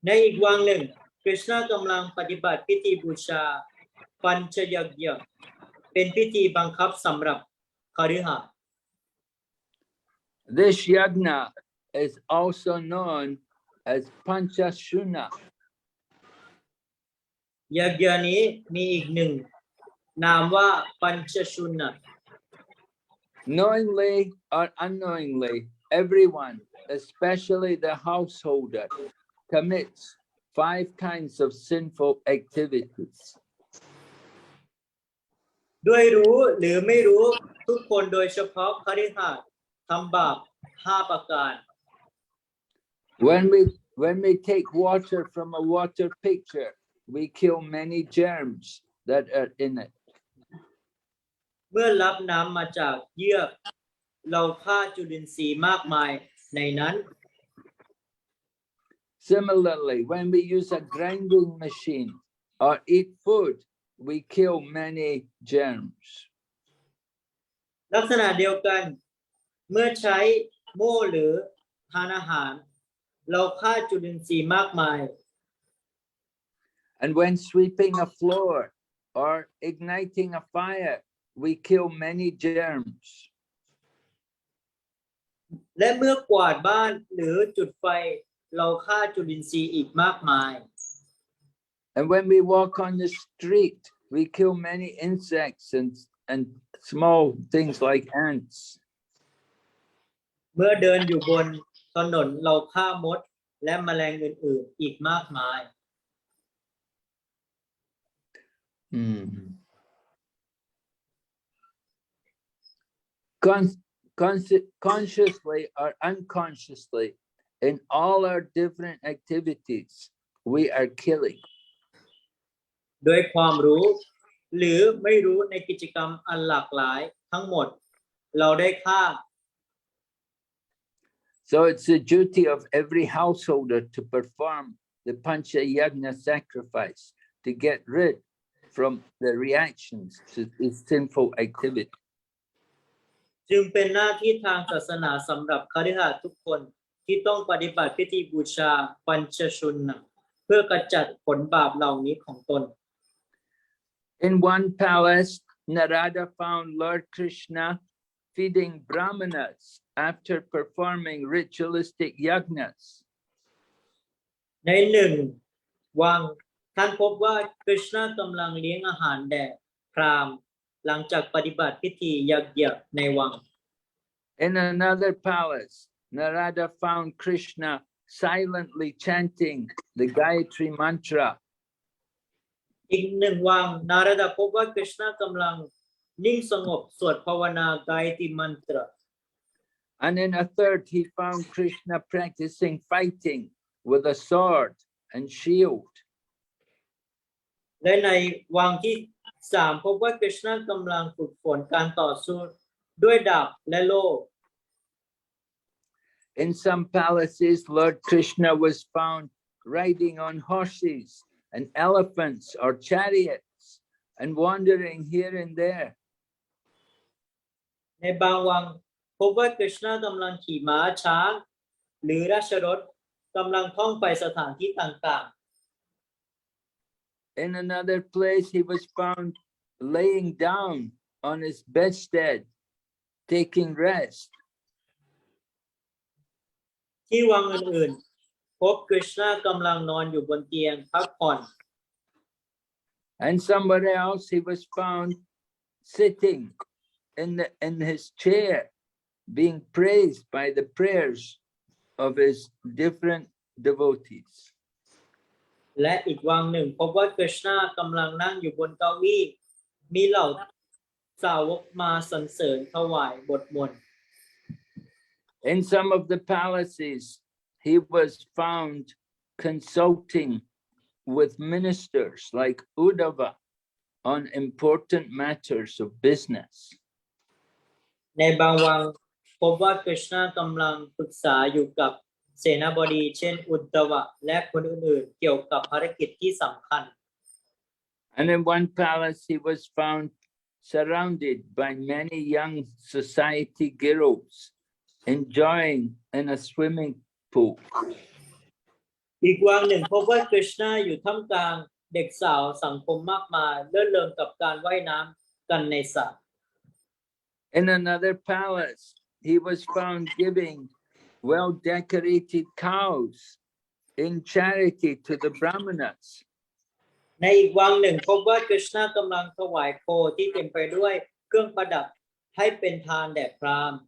Speaker 1: ในอีกวังหนึ่งกฤษณากำลังปฏิบัติพิธีบูชาปัญชยญะเป็นพิธีบังคับสำหรับคฤหัสถ์
Speaker 2: This yagna is also known as Panchashuna.
Speaker 1: ยญะนี้มีอีกหนึ่งนามว่าปัญชชุนนะ
Speaker 2: Knowingly or unknowingly, everyone, especially the householder, commits 5 kinds of sinful activities.
Speaker 1: ด้วยรู้หรือไม่รู้ทุกคนโดยเฉพาะคฤหัสถ์ทำบาป5 ประการ
Speaker 2: When we take water from a water pitcher, we kill many germs that are in it.
Speaker 1: เมื่อรับน้ำมาจากเยือกเราฆ่าจุลินทรีย์มากมายในนั้น
Speaker 2: Similarly, when we use a grinding machine or eat food, we kill many germs.
Speaker 1: ลักษณะเดียวกันเมื่อใช้โม่หรือทานอาหารเราฆ่าจุลินทรีย์มากมาย
Speaker 2: And when sweeping a floor or igniting a fire, we kill many germs.
Speaker 1: และเมื่อกวาดบ้านหรือจุดไฟเราฆ่าจุลินทรีย์อีกมากมาย
Speaker 2: And when we walk on the street, we kill many insects and small things like ants.
Speaker 1: เมื่อเดินอยู่บนถนนเราฆ่ามดและแมลงอื่นๆอีกมากมาย
Speaker 2: Consciously or unconsciously, in all our different activities, we are killing.
Speaker 1: โดยความรู้หรือไม่รู้ในกิจกรรมอันหลากหลายทั้งหมดเราได้ฆ่า
Speaker 2: So it's the duty of every householder to perform the Pancha Yagna sacrifice to get rid from the reactions to this sinful activity.
Speaker 1: จึงเป็นหน้าที่ทางศาสนาสำหรับคฤหัสถ์ทุกคนที่ต้องปฏิบัติพิธีบูชาปัญชชุนนะเพื่อกำจัดผลบาปเหล่านี้ของตน
Speaker 2: In one palace, Nārada found Lord Krishna feeding brahmanas after performing ritualistic yajnas.
Speaker 1: ในหนึ่งวังท่านพบว่าคริชนากำลังเลี้ยงอาหารแด่พราหมณ์หลังจากปฏิบัติพิธียักยะในวัง
Speaker 2: In another palace, Nārada found Krishna silently chanting the Gayatri mantra.
Speaker 1: อีกหนึ่งวังนารดาพบว่าคริชนากำลังนิ่งสงบสวดภาวนาไกายติมันตรา
Speaker 2: And in a third, he found Krishna practicing fighting with a sword and shield.
Speaker 1: และในวังที่สามพบว่าคริชนากำลังฝึกฝนการต่อสู้ด้วยดาบและโล่
Speaker 2: In some palaces, Lord Krishna was found riding on horses and elephants or chariots and wandering here and there.
Speaker 1: ในบางวังพบว่าคริชนากำลังขี่ม้าช้างหรือราชรถกำลังท่องไปสถานที่ต่างๆ
Speaker 2: In another place, he was found laying down on his bedstead, taking rest.
Speaker 1: ที่วังอื่นๆพบคริชนากำลังนอนอยู่บนเตียงพักผ่อน
Speaker 2: And somewhere else, he was found sitting in his chair, being praised by the prayers of his different devotees.
Speaker 1: และอีกวังหนึ่งพบว่าคริชนากำลังนั่งอยู่บนเก้าอี้มีเหล่าสาวกมาสรรเสริญถวายบทมนต์
Speaker 2: In some of the palaces, he was found consulting with ministers like Uddhava on important matters of business.
Speaker 1: ในบางวังพบว่าคริชนากำลังปรึกษาอยู่กับเสนาบดีเช่นอุดดวะและคนอื่นๆเกี่ยวกับภารกิจที่สำคัญ
Speaker 2: And in one palace, he was found surrounded by many young society girls enjoying in a swimming pool.
Speaker 1: อีกวังหนึ่งพบว่าคริชนาอยู่ท่ามกลางเด็กสาวสังคมมากมายเลื่อนเริงกับการว่ายน้ำกันในสระ
Speaker 2: In another palace, he was found giving well-decorated cows in charity to the brahmanas.
Speaker 1: ในอีกวังหนึ่งพบว่าคริชนากำลังถวายโคที่เต็มไปด้วยเครื่องประดับให้เป็นทานแด่พราหมณ์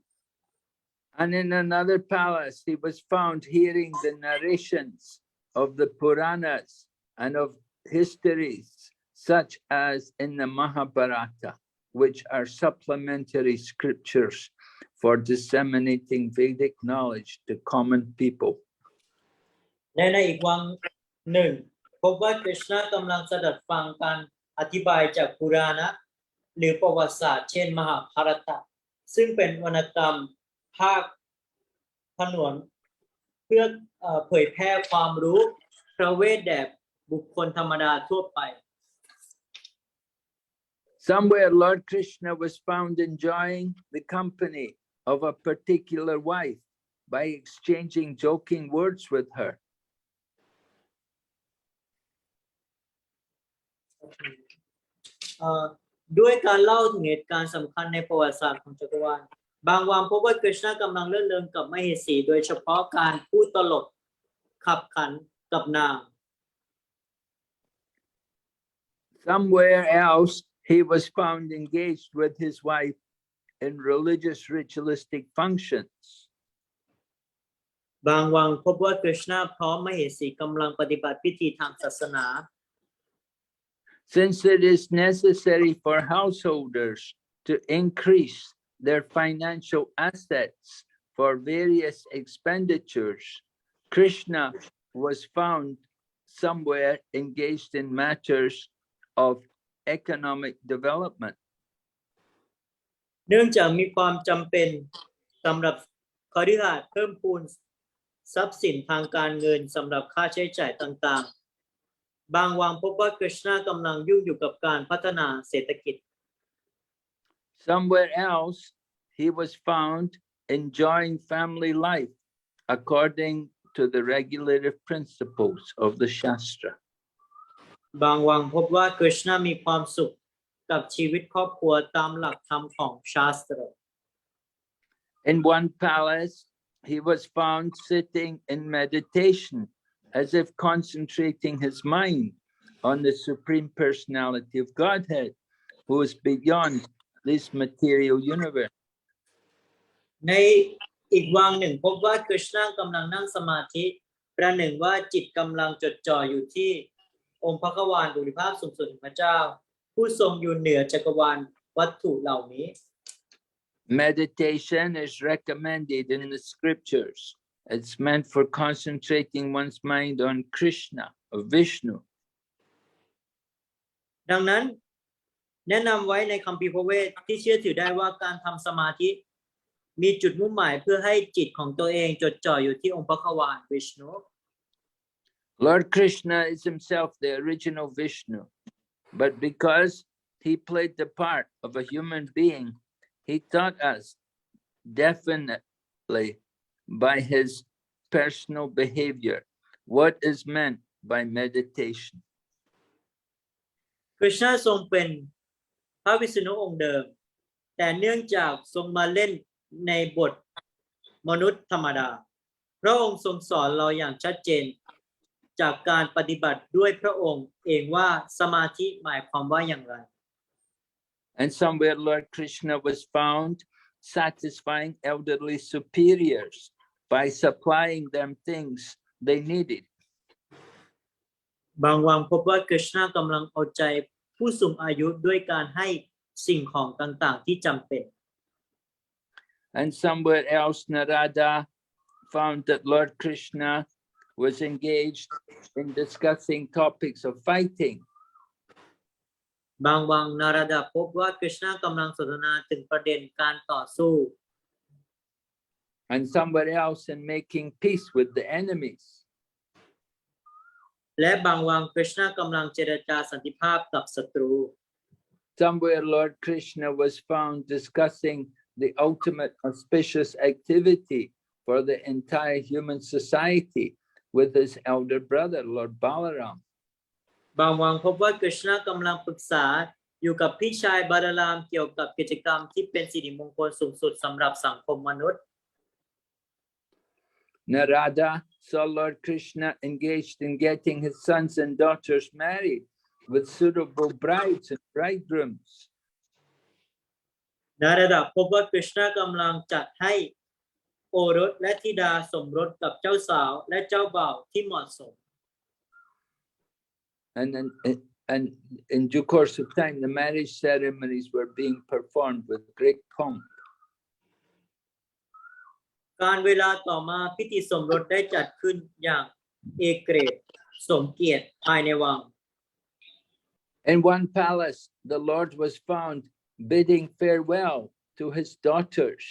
Speaker 2: And in another palace, he was found hearing the narrations of the Puranas and of histories, such as in the Mahabharata, which are supplementary scriptures for disseminating Vedic knowledge to common people.
Speaker 1: และในอีกวังหนึ่งพบว่าคริชนากำลังสดับฟังการอธิบายจากปุราณะหรือประวัติศาสตร์เช่นมหาภารตะซึ่งเป็นวรรณกรรมภาคผนวกเพื่อเผยแพร่ความรู้พระเวทแด่บุคคลธรรมดาทั่วไป
Speaker 2: Somewhere Lord Krishna was found enjoying the company of a particular wife by exchanging joking words with her.
Speaker 1: ด้วยการเล่าถึงเหตุการณ์สำคัญในประวัติศาสตร์ของจักรวาลบางวันพบว่าคริชนากำลังเลื่อนเริงกับมเหสีโดยเฉพาะการพูดตลกขับขันกับนาง
Speaker 2: Somewhere else, he was found engaged with his wife in religious ritualistic functions.
Speaker 1: บางวังพบว่าคริชนาพร้อมมเหสีกำลังปฏิบัติพิธีทางศาสนา
Speaker 2: Since it is necessary for householders to increase their financial assets for various expenditures, Krishna was found somewhere engaged in matters of economic development.
Speaker 1: เนื่องจากมีความจำเป็นสำหรับคฤหัสถ์เพิ่มพูนทรัพย์สินทางการเงินสำหรับค่าใช้จ่ายต่างๆ บางวังพบว่าคริชนากำลังยุ่งอยู่กับการพัฒนาเศรษฐกิจ
Speaker 2: Somewhere else, he was found enjoying family life according to the regulative principles of the Shastra.
Speaker 1: บางวังพบว่าคริชนามีความสุขกับชีวิตครอบครัวตามหลักธรรมของชาสตรา
Speaker 2: In one palace, he was found sitting in meditation, as if concentrating his mind on the Supreme Personality of Godhead, who is beyond this material universe.
Speaker 1: ในอีกวังหนึ่งพบว่าคริชนากำลังนั่งสมาธิประหนึ่งว่าจิตกำลังจดจ่ออยู่ที่องค์พระกวาลบุริภาพสูงสุดของพระเจ้าผู้ทรงอยู่เหนือจักรวาลวัตถุเหล่านี้
Speaker 2: Meditation is recommended in the scriptures. It's meant for concentrating one's mind on Krishna or Vishnu.
Speaker 1: ดังนั้นแนะนำไว้ในคัมภีร์พระเวทที่เชื่อถือได้ว่าการทำสมาธิมีจุดมุ่งหมายเพื่อให้จิตของตัวเองจดจ่ออยู่ที่องค์พระกวาลวิชณุ
Speaker 2: Lord Krishna is himself the original Vishnu, but because he played the part of a human being, he taught us definitely by his personal behavior what is meant by meditation.
Speaker 1: คริชนาทรงเป็นพระวิษณุองค์เดิมแต่เนื่องจากทรงมาเล่นในบทมนุษย์ธรรมดาพระองค์ทรงสอนเราอย่างชัดเจนจากการปฏิบัติด้วยพระองค์เองว่าสมาธิหมายความว่าอย่างไร
Speaker 2: And somewhere Lord Krishna was found satisfying elderly superiors by supplying them things they needed.
Speaker 1: บางวังพบว่าคริชนากำลังเอาใจผู้สูงอายุด้วยการให้สิ่งของต่างๆที่จำเป็น
Speaker 2: And somewhere else Nārada found that Lord Krishna was engaged in discussing topics of fighting.
Speaker 1: บางวังนารดาพบว่าคริชนากำลังสนทนาถึงประเด็นการต่อสู้
Speaker 2: And somewhere else in making peace with the enemies.
Speaker 1: และบางวังคริชนากำลังเจรจาสันติภาพกับศัตรู
Speaker 2: Somewhere Lord Krishna was found discussing the ultimate auspicious activity for the entire human society with his elder brother, Lord Balaram.
Speaker 1: บางวังพบว่าคริชนากำลังปรึกษาอยู่กับพี่ชายบาลารามเกี่ยวกับกิจกรรมที่เป็นสิริมงคลสูงสุดสำหรับสังคมมนุษย์
Speaker 2: Nārada saw Lord Krishna engaged in getting his sons and daughters married with suitable brides and bridegrooms.
Speaker 1: นารดาพบว่าคริชนากำลังจัดให้โอรสและธิดาสมรสกับเจ้าสาวและเจ้าบ่าวที่เหมาะสม
Speaker 2: And in due course of time, the marriage ceremonies were being performed with great pomp.
Speaker 1: การเวลาต่อมาพิธีสมรสได้จัดขึ้นอย่างเอกเกรดสมเกียรติภายในวัง
Speaker 2: In one palace, the Lord was found bidding farewell to his daughters.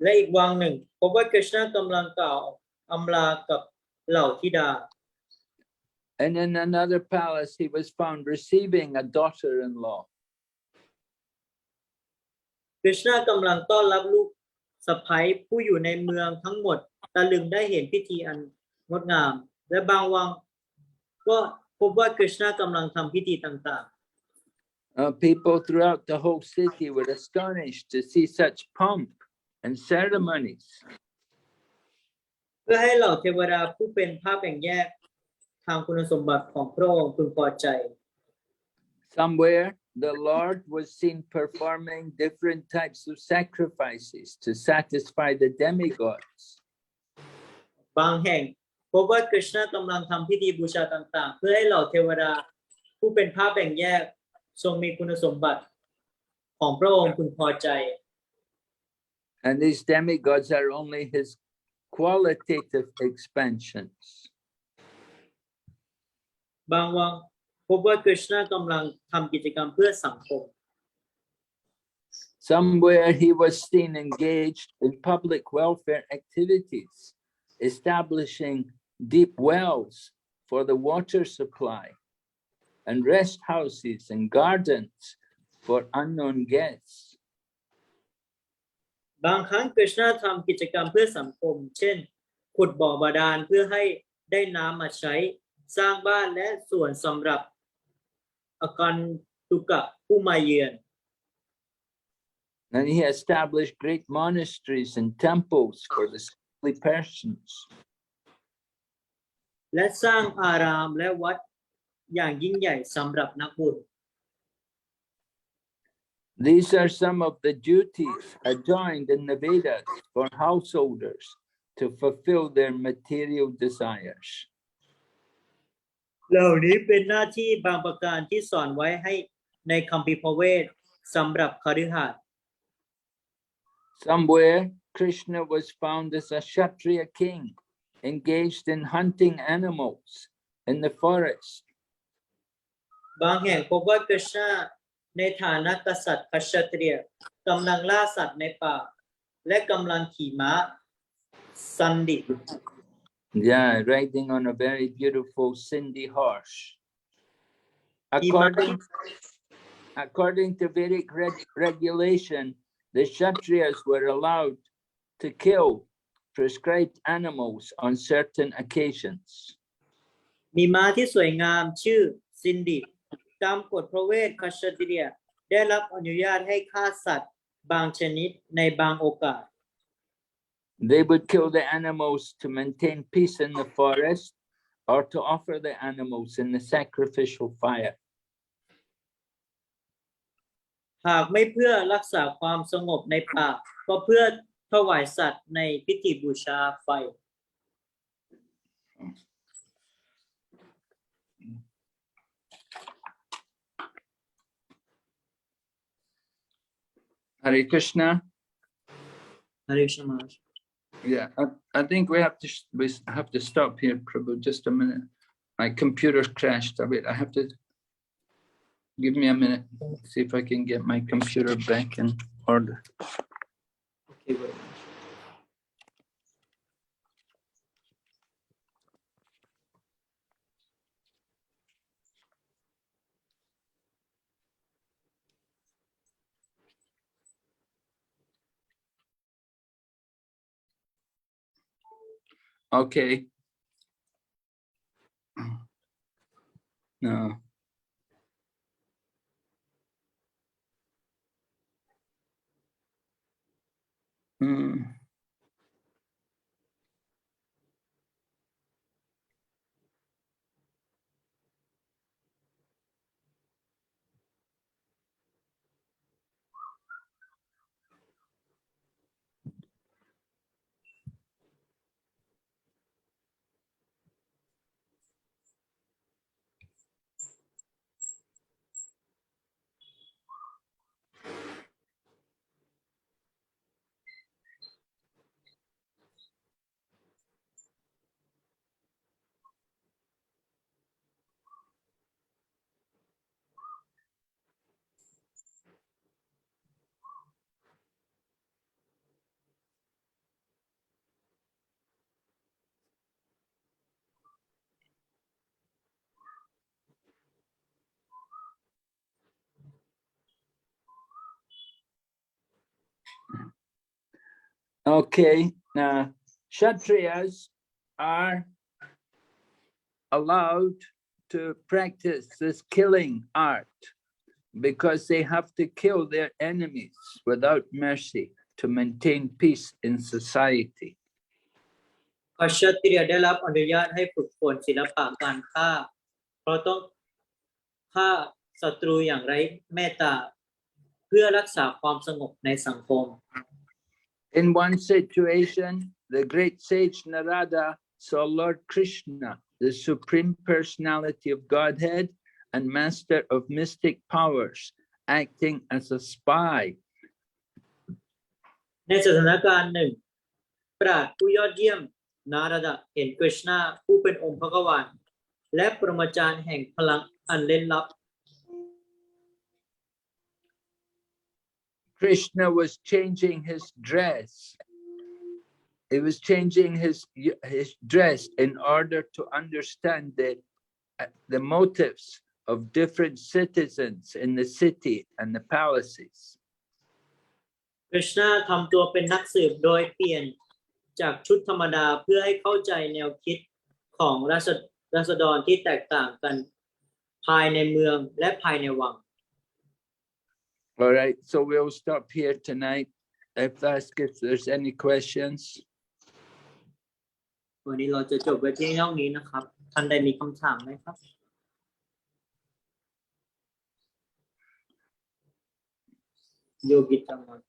Speaker 1: และอีกวังหนึ่งพบว่าคริชนากำลังกล่าวอำลากับเหล่าธิดา
Speaker 2: And in another palace, he was found receiving a daughter-in-law.
Speaker 1: คริชนากำลังต้อนรับลูกสะใภ้ผู้อยู่ในเมืองทั้งหมดตะลึงได้เห็นพิธีอันงดงามและบางวังก็พบว่าคริชนากำลังทำพิธีต่างๆ
Speaker 2: People throughout the whole city were astonished to see such pomp and ceremonies.
Speaker 1: เพื่อให้เหล่าเทวดาผู้เป็นภาพแบ่งแยกทางคุณสมบัติของพระองค์พึงพอใจ
Speaker 2: Somewhere the Lord was seen performing different types of sacrifices to satisfy the demigods.
Speaker 1: บางแห่งพบว่าคริชนากำลังทำพิธีบูชาต่างๆเพื่อให้เหล่าเทวดาผู้เป็นภาพแบ่งแยกทรงมีคุณสมบัติของพระองค์พึงพอใจ
Speaker 2: And these demigods are only his qualitative expansions.
Speaker 1: บางวังพบว่าคริชนากำลังทำกิจกรรมเพื่อสังคม
Speaker 2: Somewhere he was seen engaged in public welfare activities, establishing deep wells for the water supply, and rest houses and gardens for unknown guests.
Speaker 1: บางครั้งกฤษณะทำกิจกรรมเพื่อสังคม เช่น ขุดบ่อบาดาลเพื่อให้ได้น้ำมาใช้ สร้างบ้านและสวนสำหรับอาการตุกะผู้มาเยือน
Speaker 2: And he established great monasteries and temples for the saintly persons.
Speaker 1: และสร้างอารามและวัดอย่างยิ่งใหญ่สำหรับนักบุญ
Speaker 2: These are some of the duties adjoined in the Vedas for householders to fulfill their material desires.
Speaker 1: เหล่านี้เป็นหน้าที่บางประการที่สอนไว้ให้ในคัมภีร์พระเวทสำหรับคฤหัสถ์
Speaker 2: Somewhere, Krishna was found as a Kshatriya king, engaged in hunting animals in the forest.
Speaker 1: บางแห่งพบว่ากฤษณะในฐานะกษัตริย์คชตรียกำลังล่าสัตว์ในป่าและกำลังขี่ม้าสันดิ
Speaker 2: Yeah, riding on a very beautiful Sindhi horse. According to Vedic regulation, the Kshatriyas were allowed to kill prescribed animals on certain occasions.
Speaker 1: มีม้าที่สวยงามชื่อซินดิตามกฎพระเวทคชตรียได้รับอนุญาตให้ฆ่าสัตว์บางชนิดในบางโอกาส
Speaker 2: They would kill the animals to maintain peace in the forest or to offer the animals in the sacrificial fire.
Speaker 1: หากไม่เพื่อรักษาความสงบในป่าก็เพื่อถวายสัตว์ในพิธีบูชาไฟ
Speaker 2: Hare Krishna.
Speaker 1: Hare Krishna Maharaj.
Speaker 2: Yeah, I think we have to stop here, Prabhu, just a minute. My computer crashed a bit. I have to give me a minute, see if I can get my computer back in order.
Speaker 1: Okay, very much.
Speaker 2: Okay. No. Okay, now Kshatriyas are allowed to practice this killing art because they have to kill their enemies without mercy to maintain peace in society.
Speaker 1: คชตรียได้รับอนุญาตให้ฝึกฝนศิลปะการฆ่าเพราะต้องฆ่าศัตรูอย่างไร้เมตตาเพื่อรักษาความสงบในสังคม
Speaker 2: In one situation, the great sage Nārada saw Lord Krishna, the Supreme Personality of Godhead and Master of Mystic Powers, acting as a spy.
Speaker 1: ในสถานการณ์หนึ่งปราชญ์ผู้ยอดเยี่ยมนาราดะเห็นกฤษณะผู้เป็นองค์พระกวานและปรมาจารย์แห่งพลังอันเล่นลับ
Speaker 2: Krishna was changing his dress he was changing his dress in order to understand the motives of different citizens in the city and the palaces.
Speaker 1: คริชนาทำตัวเป็นนักสืบโดยเปลี่ยนจากชุดธรรมดาเพื่อให้เข้าใจแนวคิดของราษฎรที่แตกต่างกันภายในเมืองและภายในวัง
Speaker 2: All right, so we'll stop here tonight. If there's any questions.
Speaker 1: วันนี้เราจะจบไว้ที่ห้องนี้นะครับท่านใดมีคำถามไหมครับโยกิตังมัง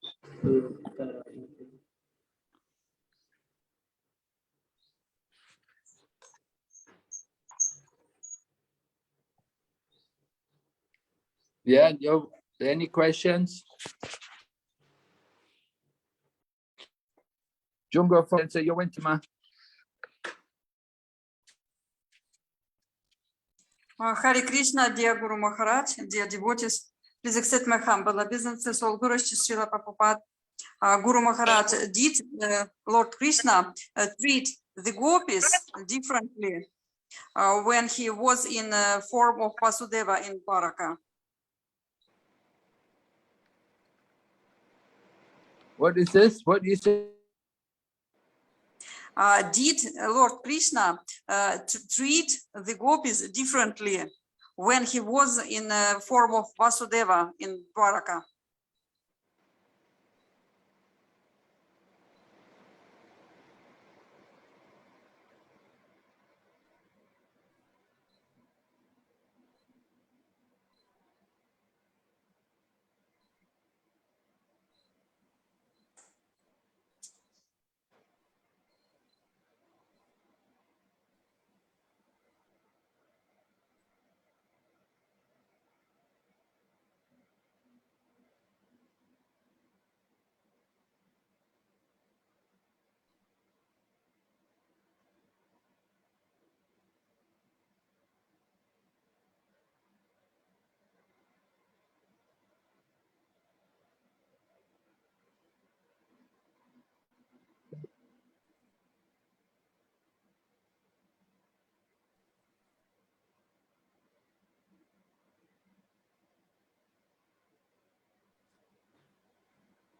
Speaker 2: Yeah, any questions? Jungo Fonse, you went to my.
Speaker 6: Hare Krishna, dear Guru Maharaj, dear devotees, please accept my humble obeisances. All Guru Srila Prabhupada. Guru Maharaj, did Lord Krishna treat the gopis differently when he was in the form of Vasudeva in Dwaraka?
Speaker 2: What is this? What do you say?
Speaker 6: Did Lord Krishna treat the gopis differently when he was in the form of Vasudeva in Dwaraka?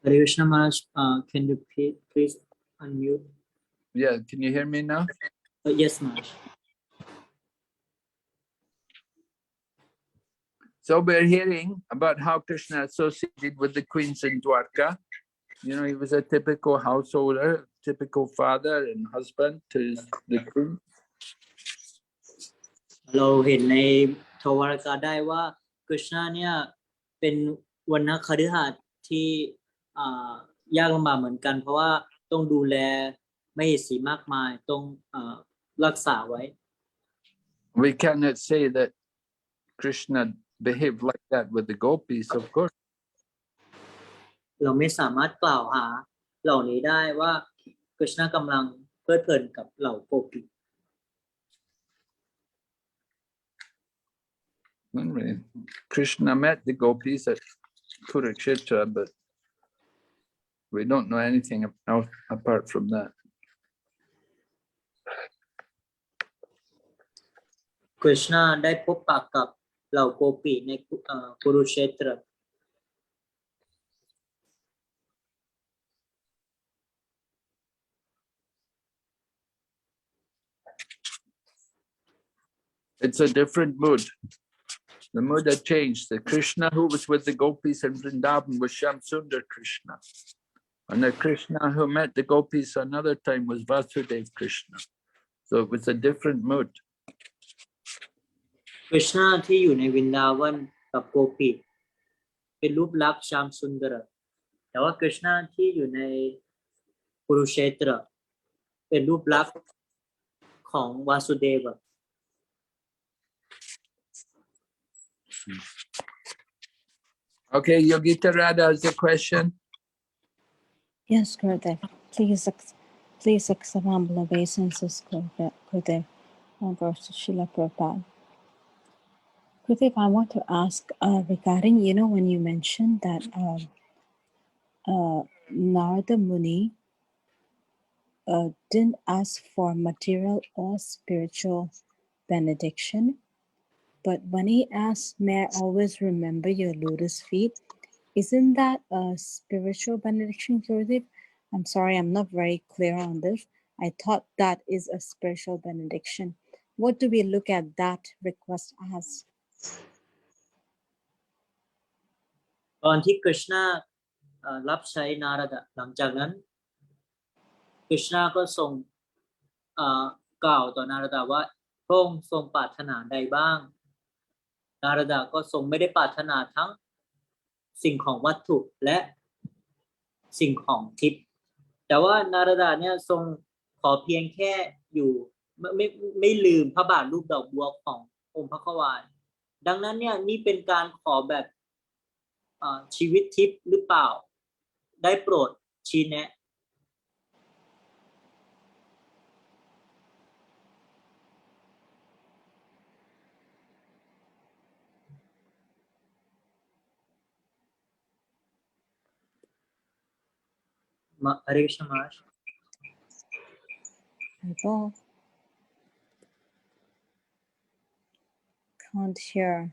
Speaker 1: Hare Krishna Maharaj, can you please unmute?
Speaker 2: Yeah, can you hear me now?
Speaker 1: Yes, Maharaj.
Speaker 2: So we're hearing about how Krishna associated with the queens in Dwarka. You know, he was a typical householder, typical father and husband to the queen.
Speaker 1: เราเห็นในทวารากาได้ว่าคริชนาเนี่ยเป็นวรรณคฤหัสถ์ที่ยากลำบากเหมือนกันเพราะว่าต้องดูแลมเหสีมากมายต้องรักษาไว้
Speaker 2: We cannot say that Krishna behaved like that with the gopis, of course.
Speaker 1: เราไม่สามารถกล่าวหาเหล่านี้ได้ว่าคริชนากำลังเพลิดเพลินกับเหล่าโกปิ
Speaker 2: Anyway, Krishna met the gopis at Kurukshetra, but we don't know anything else apart from that.
Speaker 1: คริชนาได้พบปะกับเหล่าโกปิในกุรุเชตร
Speaker 2: It's a different mood. The mood had changed. The Krishna who was with the gopis in Vrindavan was Shamsundar Krishna. And the Krishna who met the gopis another time was Vasudeva Krishna. So it was a different mood.
Speaker 1: คริชนาที่อยู่ในวินดาวันกับโกปิเป็นรูปลักษณ์ชามสุนดรแต่ว่าคริชนาที่อยู่ในกุรุเชตรเป็นรูปลักษณ์ของวาสุเดว
Speaker 2: Okay, Yogita Radha has a question.
Speaker 7: Yes, Gurudev. Please accept humble obeisances, Gurudev. Goes to Srila Prabhupada. Gurudev, I want to ask regarding, when you mentioned that Nārada Muni didn't ask for material or spiritual benediction, but when he asked, "May I always remember your lotus feet?" Isn't that a spiritual benediction, Gurudev? I'm sorry, I'm not very clear on this. I thought that is a spiritual benediction. What do we look at that request as?
Speaker 1: ตอนที่กฤษณารับใช้นารดะหลังจากนั้นกฤษณาก็ทรงกล่าวต่อนารดะว่าพระองค์ทรงปรารถนาใดบ้างนารดะก็ทรงไม่ได้ปรารถนาทั้งสิ่งของวัตถุและสิ่งของทิพย์แต่ว่านารดะเนี่ยทรงขอเพียงแค่อยู่ไม่ลืมพระบาทรูปดอกบัวขององค์พระขวานดังนั้นเนี่ยนี่เป็นการขอแบบชีวิตทิพย์หรือเปล่าได้โปรดชี้แนะHare Krishna Maharaj.
Speaker 7: Can't hear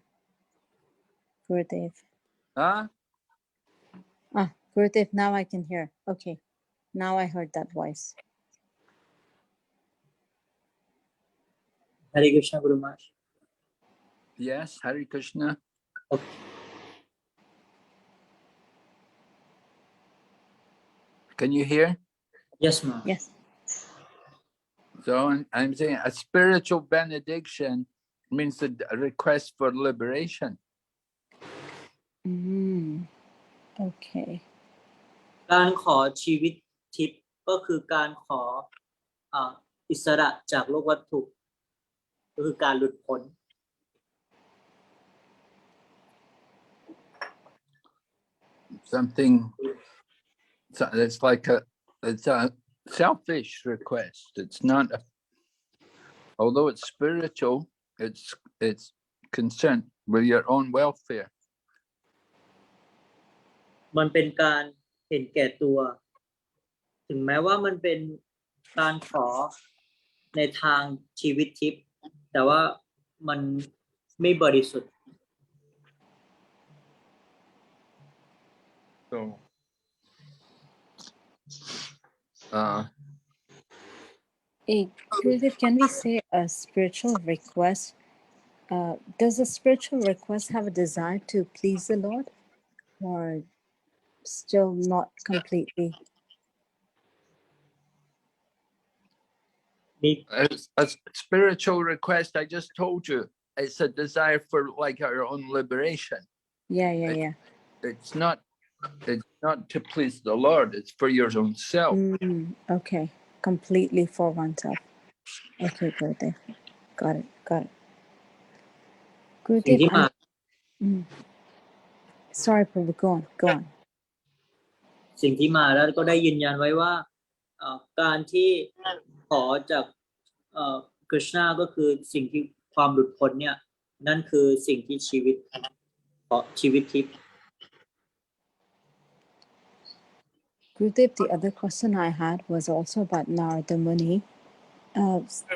Speaker 7: Gurudev. Gurudev, now I can hear. Okay, now I heard that voice.
Speaker 1: Hare Krishna Guru Maharaj.
Speaker 2: Yes, Hare Krishna.
Speaker 1: Okay.
Speaker 2: Can you hear?
Speaker 1: Yes, ma'am.
Speaker 7: Yes.
Speaker 2: So I'm saying a spiritual benediction means a request for liberation.
Speaker 7: Okay.
Speaker 1: การขอชีวิตทิพย์ก็คือการขออิสระจากโลกวัตถุก็คือการหลุดพ้น
Speaker 2: Something it's like it's a selfish request. It's not although it's spiritual, it's concerned with your own welfare.
Speaker 1: มันเป็นการเห็นแก่ตัวถึงแม้ว่ามันเป็นการขอในทางชีวิตทิพย์แต่ว่ามันไม่บริสุทธิ์
Speaker 2: So
Speaker 7: Gurudev, can we say a spiritual request? Does a spiritual request have a desire to please the Lord, or still not completely?
Speaker 2: a spiritual request, I just told you, it's a desire for like our own liberation.
Speaker 7: Yeah.
Speaker 2: It's not to please the Lord, it's for your own self.
Speaker 7: Okay, completely for oneself. Okay, Gurudev. Got it. Gurudev, sorry, Prabhu, go on.
Speaker 1: สิ่งที่มาแล้วก็ได้ยืนยันไว้ว่าการที่ขอจากกฤษณาก็คือสิ่งที่ความหลุดพ้นเนี่ยนั่นคือสิ่งที่ชีวิตทิพย์
Speaker 7: Gurudev, the other question I had was also about Nārada Muni.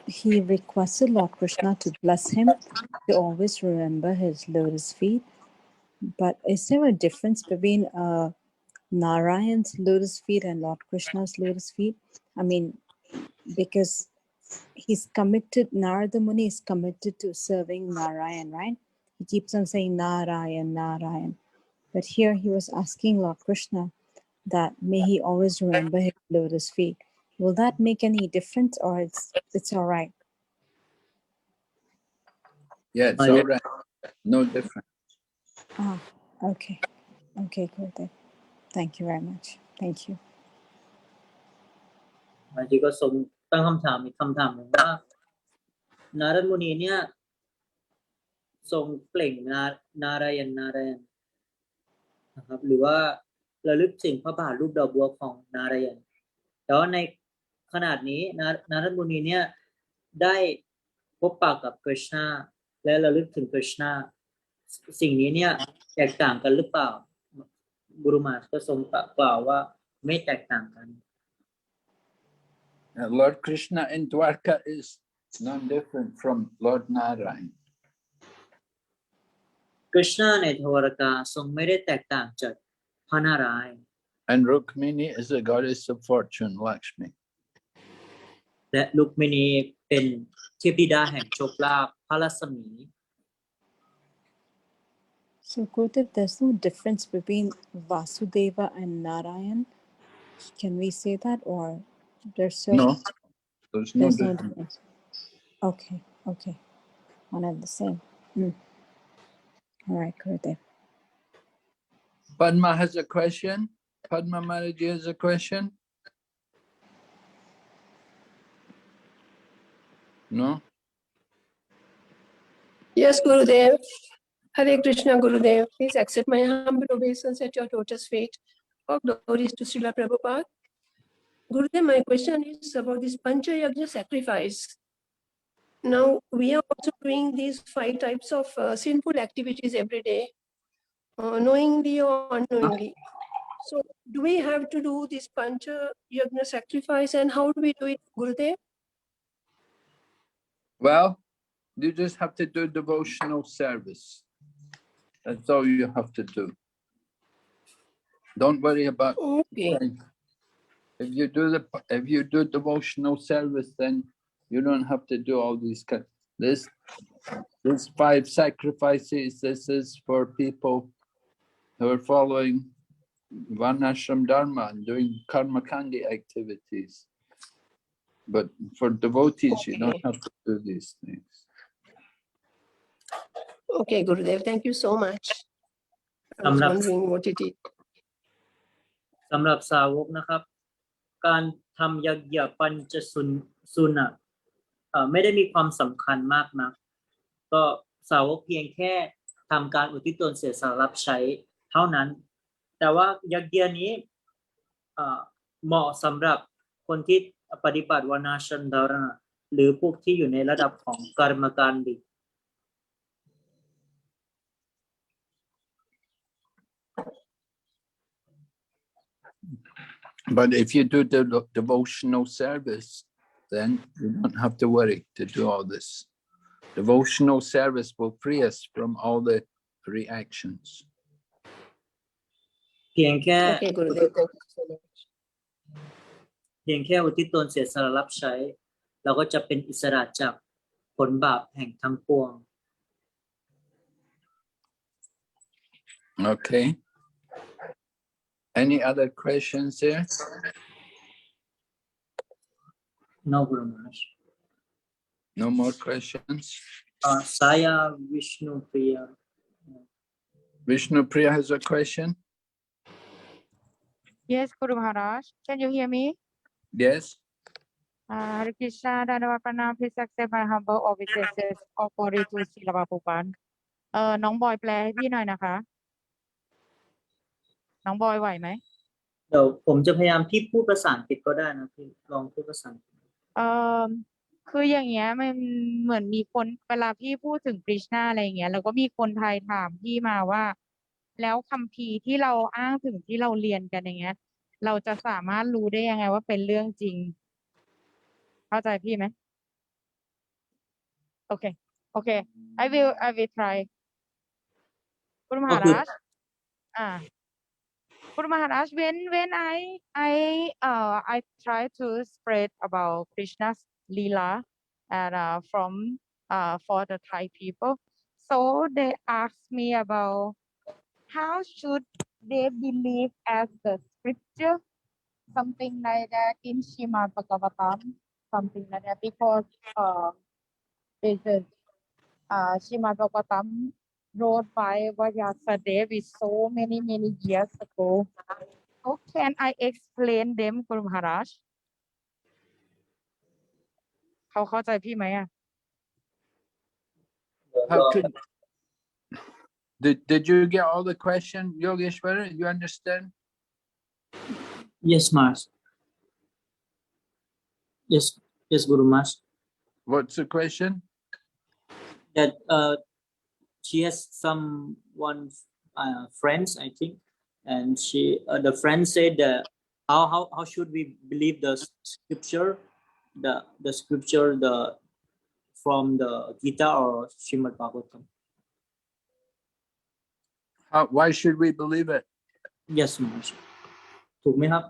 Speaker 7: He requested Lord Krishna to bless him to always remember his lotus feet. But is there a difference between Narayan's lotus feet and Lord Krishna's lotus feet? I mean, because Nārada Muni is committed to serving Narayan, right? He keeps on saying Narayan. But here he was asking Lord Krishna that may he always remember his lotus feet. Will that make any difference, or it's all right?
Speaker 2: Yeah, it's all right. No difference.
Speaker 7: Okay, good. Thank you very much. Thank you.
Speaker 1: บางทีก็ทรงตั้งคำถามอีกคำถามหนึ่งว่า นารดมุนีเนี่ยทรงเปล่งนารายณนะครับหรือว่าระลึกถึงพระบาทรูปดอกบัวของนารายณแต่ว่าในขนาดนี้นารดมุนีเนี่ยได้พบปะกับกฤษณาและระลึกถึงกฤษณาสิ่งนี้เนี่ยแตกต่างกันหรือเปล่าบุรุมาก็ทรงกล่าวว่าไม่แตกต่างกัน
Speaker 2: Lord Krishna in Dwarka is non-different from Lord Nārada.
Speaker 1: กฤษณะในทวารกาทรงไม่ได้แตกต่างจากพระนารายณ์
Speaker 2: And Rukmini is the goddess of fortune, Lakshmi.
Speaker 1: และลุกมินีเป็นเทพธิดาแห่งโชคลาภพระลักษมี
Speaker 7: So Gurudev, there's no difference between Vasudeva and Narayan. Can we say that, or there's so
Speaker 2: No, there's no difference.
Speaker 7: Okay, okay, one and the same. All right, Gurudev.
Speaker 2: Padma has a question. Padma Maharaji has a question. No?
Speaker 8: Yes, Gurudev. Hare Krishna, Gurudev. Please accept my humble obeisance at your lotus feet. All glories to Srila Prabhupada. Gurudev, my question is about this Pancha Yajna sacrifice. Now, we are also doing these 5 types of sinful activities every day, knowingly or unknowingly. So, do we have to do this Pancha Yajna sacrifice, and how do we do it, Gurudev?
Speaker 2: Well, you just have to do devotional service. That's all you have to do. Don't worry about
Speaker 8: Okay.
Speaker 2: if you do devotional service, then you don't have to do all these this 5 sacrifices. This is for people who are following Varnashram Dharma and doing karma kandi activities. But for devotees, you don't have to do these things.
Speaker 8: Okay, Gurudev, thank you so much. I was wondering what it is.
Speaker 1: สำหรับสาวกนะครับการทำยักยะปัญจสุนะไม่ได้มีความสำคัญมากนะก็สาวกเพียงแค่ทำการอุทิศตนเสียสละรับใช้เท่านั้นแต่ว่ายักยะนี้เหมาะสำหรับคนที่ปฏิบัติวานาชันดาระหรือพวกที่อยู่ในระดับของกรรมการดิ
Speaker 2: But if you do the devotional service, then you don't have to worry to do all this. Devotional service will free us from all the reactions.
Speaker 1: เพียงแค่
Speaker 8: Okay, Gurudev, thank you so much.
Speaker 1: เพียงแค่อุทิศตนเสียสละรับใช้เราก็จะเป็นอิสระจากผลบาปแห่งทั้งปวง
Speaker 2: Okay. Any other questions there?
Speaker 1: No, Guru Maharaj.
Speaker 2: No more questions?
Speaker 1: Saya Vishnu Priya.
Speaker 2: Vishnu Priya has a question?
Speaker 9: Yes, Guru Maharaj. Can you hear me?
Speaker 2: Yes.
Speaker 9: Hare Krishna, Dhanavad Pranam. Please accept my humble obeisances of glory to Srila Prabhupada. น้องบอยแปลให้พี่หน่อยนะคะ น้องบอยไหวไหม
Speaker 1: เดี๋ยวผมจะพยายามพี่พูดภาษาอังกฤษก็ได้นะพี่ลองพูดภาษาอังกฤษ
Speaker 9: คืออย่างเงี้ยมันเหมือนมีคนเวลาพี่พูดถึง Krishna อะไรอย่างเงี้ยแล้วก็มีคนไทยถามพี่มาว่าแล้วคัมภีร์ที่เราอ้างถึงที่เราเรียนกันอย่างเงี้ยเราจะสามารถรู้ได้ยังไงว่าเป็นเรื่องจริงเข้าใจพี่ไหมโอเคโอเค I will try คุณมหาราชGuru Maharaj, when I try to spread about Krishna's Leela and from for the Thai people, so they ask me about how should they believe as the scripture, something like that in Srimad Bhagavatam, something like that, because there's Srimad Bhagavatam wrote by Vyasadeva so many years ago. How can I explain them, Guru Maharaj? เขาเข้าใจพี่ไหมอ่ะ
Speaker 2: Did you get all the question, Yogeshwara? You understand?
Speaker 1: Yes, Maharaj. Yes, Guru Maharaj.
Speaker 2: What's the question?
Speaker 1: That she has friends, I think, and she the friend said that how should we believe the scripture the scripture from the Gita or Srimad Bhagavatam.
Speaker 2: Why should we believe it?
Speaker 1: Yes, Maharaj. ถูกไหมครับ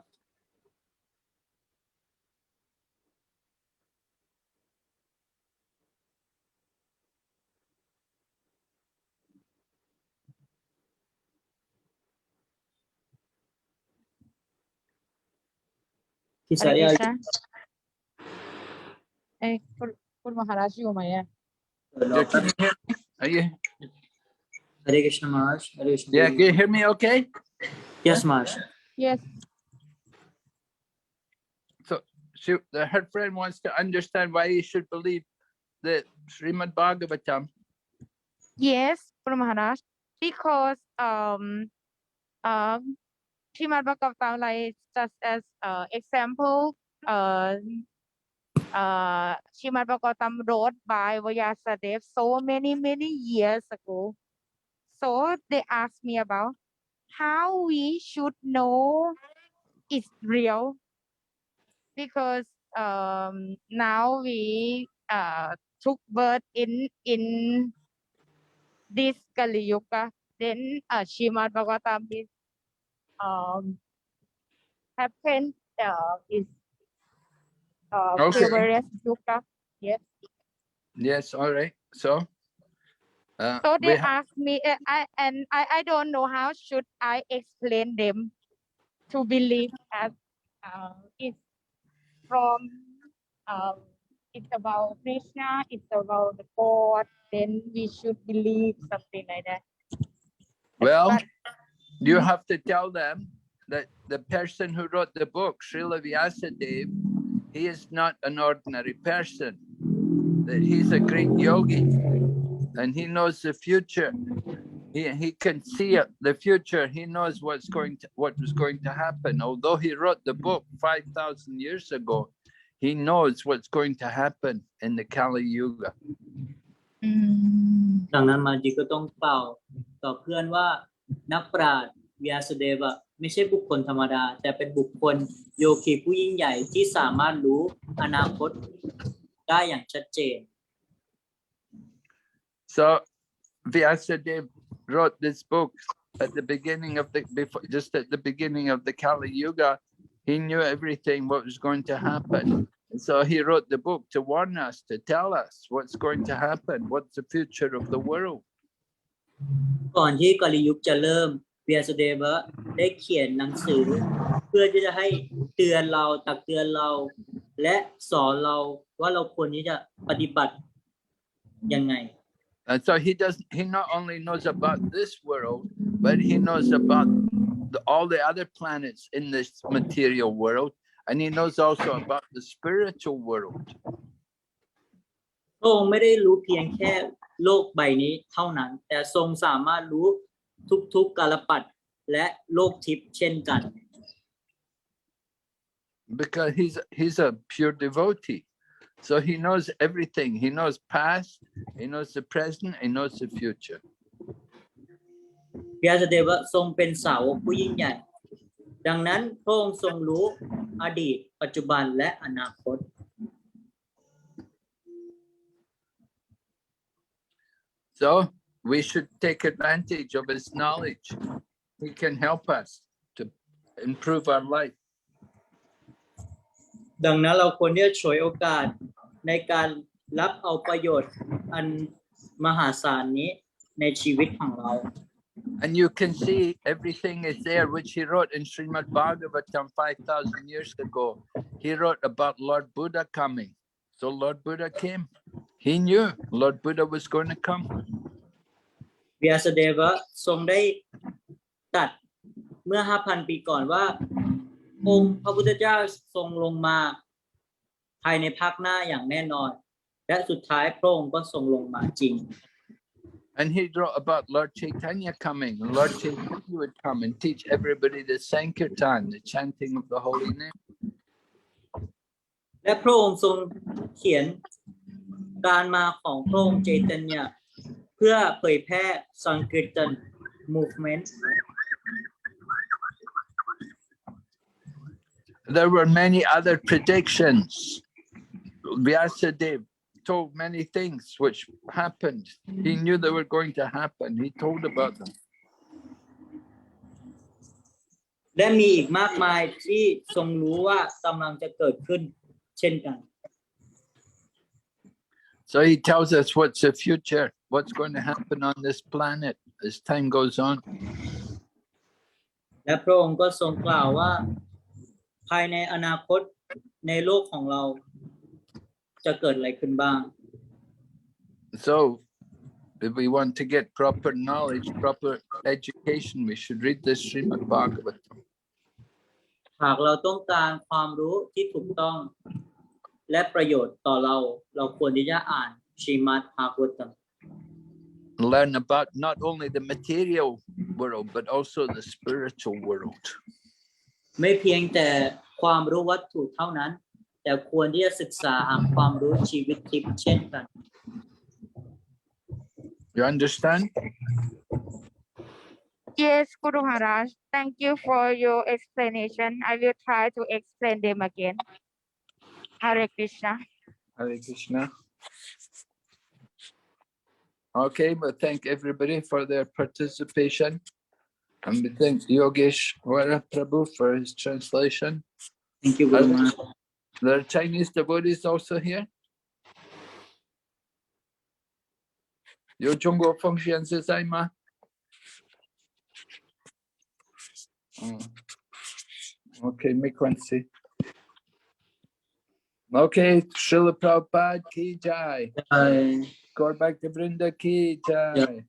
Speaker 1: พี่สาย
Speaker 9: Hare Krishna คุณมหาราชอยู่ไหมอะ
Speaker 2: Yeah, can you hear me? Are you?
Speaker 1: Hare Krishna Maharaj. Hare Krishna.
Speaker 2: Yeah, can you hear me okay?
Speaker 1: Yes, Maharaj.
Speaker 9: Yes
Speaker 2: So her friend wants to understand why you should believe the Srimad Bhagavatam.
Speaker 9: Yes, Guru Maharaj, because Srimad Bhagavatam, like just as example, Srimad Bhagavatam wrote by Vyasadeva so many years ago. So they asked me about how we should know it's real, because now we took birth in this Kali Yuga. Then Srimad Bhagavatam is happened is
Speaker 2: Okay.
Speaker 9: favorite yuga. Yes.
Speaker 2: Yes, all right. So
Speaker 9: So they asked me, I don't know how should I explain them to believe as it's from it's about Krishna, it's about the God, then we should believe something like that.
Speaker 2: Well,
Speaker 9: But
Speaker 2: you have to tell them that the person who wrote the book, Srila Vyasadeva, he is not an ordinary person, that he's a great yogi and he knows the future. He can see the future. He knows what was going to happen. Although he wrote the book 5,000 years ago, he knows what's going to happen in the Kali Yuga.
Speaker 1: ดังนั้นมาจีก็ต้องกล่าวต่อเพื่อนว่านักปราชญ์วาสุเดวะไม่ใช่บุคคลธรรมดาแต่เป็นบุคคลโยคีผู้ยิ่งใหญ่ที่สามารถรู้อนาคตได้อย่างชัดเจน
Speaker 2: So Vyasadeva wrote this book at the beginning of just at the beginning of the Kali Yuga. He knew everything what was going to happen. And so he wrote the book to warn us, to tell us what's going to happen, what's the future of the world.
Speaker 1: ก่อนที่กาลียุคจะเริ่มวาสุเดวะได้เขียนหนังสือเพื่อที่จะให้เตือนเราตักเตือนเราและสอนเราว่าเราควรที่จะปฏิบัติยังไง
Speaker 2: And so he not only knows about this world, but he knows about all the other planets in this material world, and he knows also about the spiritual world.
Speaker 1: พระองค์ไม่ได้รู้เพียงแค่โลกใบนี้เท่านั้นแต่ทรงสามารถรู้ทุกๆกาลปัตและโลกทิพย์เช่นกัน
Speaker 2: Because he's a pure devotee. So he knows everything. He knows past, he knows the present, he knows the future.
Speaker 1: วาสุเดวะทรงเป็นสาวกผู้ยิ่งใหญ่ดังนั้นพระองค์ทรงรู้อดีตปัจจุบันและอนาคต
Speaker 2: So we should take advantage of his knowledge. He can help us to improve our life.
Speaker 1: ดังนั้นเราควรที่จะฉวยโอกาสในการรับเอาประโยชน์อันมหาศาลนี้ในชีวิตของเรา
Speaker 2: And you can see everything is there, which he wrote in Srimad Bhagavatam 5,000 years ago. He wrote about Lord Buddha coming. So Lord Buddha came. He knew Lord Buddha was going to come.
Speaker 1: วาสุเดวะทรงได้ตรัสเมื่อ 5,000 ปีก่อนว่าองค์พระพุทธเจ้าทรงลงมาภายในภาคหน้าอย่างแน่นอนและสุดท้ายพระองค์ก็ทรงลงมาจริง
Speaker 2: And he wrote about Lord Chaitanya coming. And Lord Chaitanya would come and teach everybody the Sankirtan, the chanting of the holy name.
Speaker 1: และพระองค์ทรงเขียนการมาของพระองค์เจตัญญะเพื่อเผยแพร่สังคีร์ตัน movement.
Speaker 2: There were many other predictions Vyasadeva told many things which happened. He knew they were going to happen. He told about them.
Speaker 1: และมีอีกมากมายที่ทรงรู้ว่ากำลังจะเกิดขึ้นเช่นกัน
Speaker 2: So he tells us what's the future, what's going to happen on this planet as time goes on.
Speaker 1: และพระองค์ก็ทรงกล่าวว่าภายในอนาคตในโลกของเราจะเกิดอะไรขึ้นบ้าง
Speaker 2: So if we want to get proper knowledge, proper education, we should read this Srimad Bhagavatam.
Speaker 1: หากเราต้องการความรู้ที่ถูกต้องและประโยชน์ต่อเราควรที่จะอ่านชรีมัดภากวตัม
Speaker 2: Learn about not only the material world, but also the spiritual world.
Speaker 1: ไม่เพียงแต่ความรู้วัตถุเท่านั้นแต่ควรที่จะศึกษาหาความรู้ชีวิตทิพย์เช่นกัน
Speaker 2: You understand?
Speaker 9: Yes, Guru Maharaj. Thank you for your explanation. I will try to explain them again. Hare Krishna.
Speaker 2: Hare Krishna. Okay, but thank everybody for their participation. And we thank Yogesh Vara Prabhu for his translation.
Speaker 1: Thank you very much.
Speaker 2: There are Chinese devotees also here. Yo Chunggo Fengxian Zai Ma. Okay, make one see. Okay, Srila Prabhupada ki jai. Gaur Bhakta Vrinda ki jai.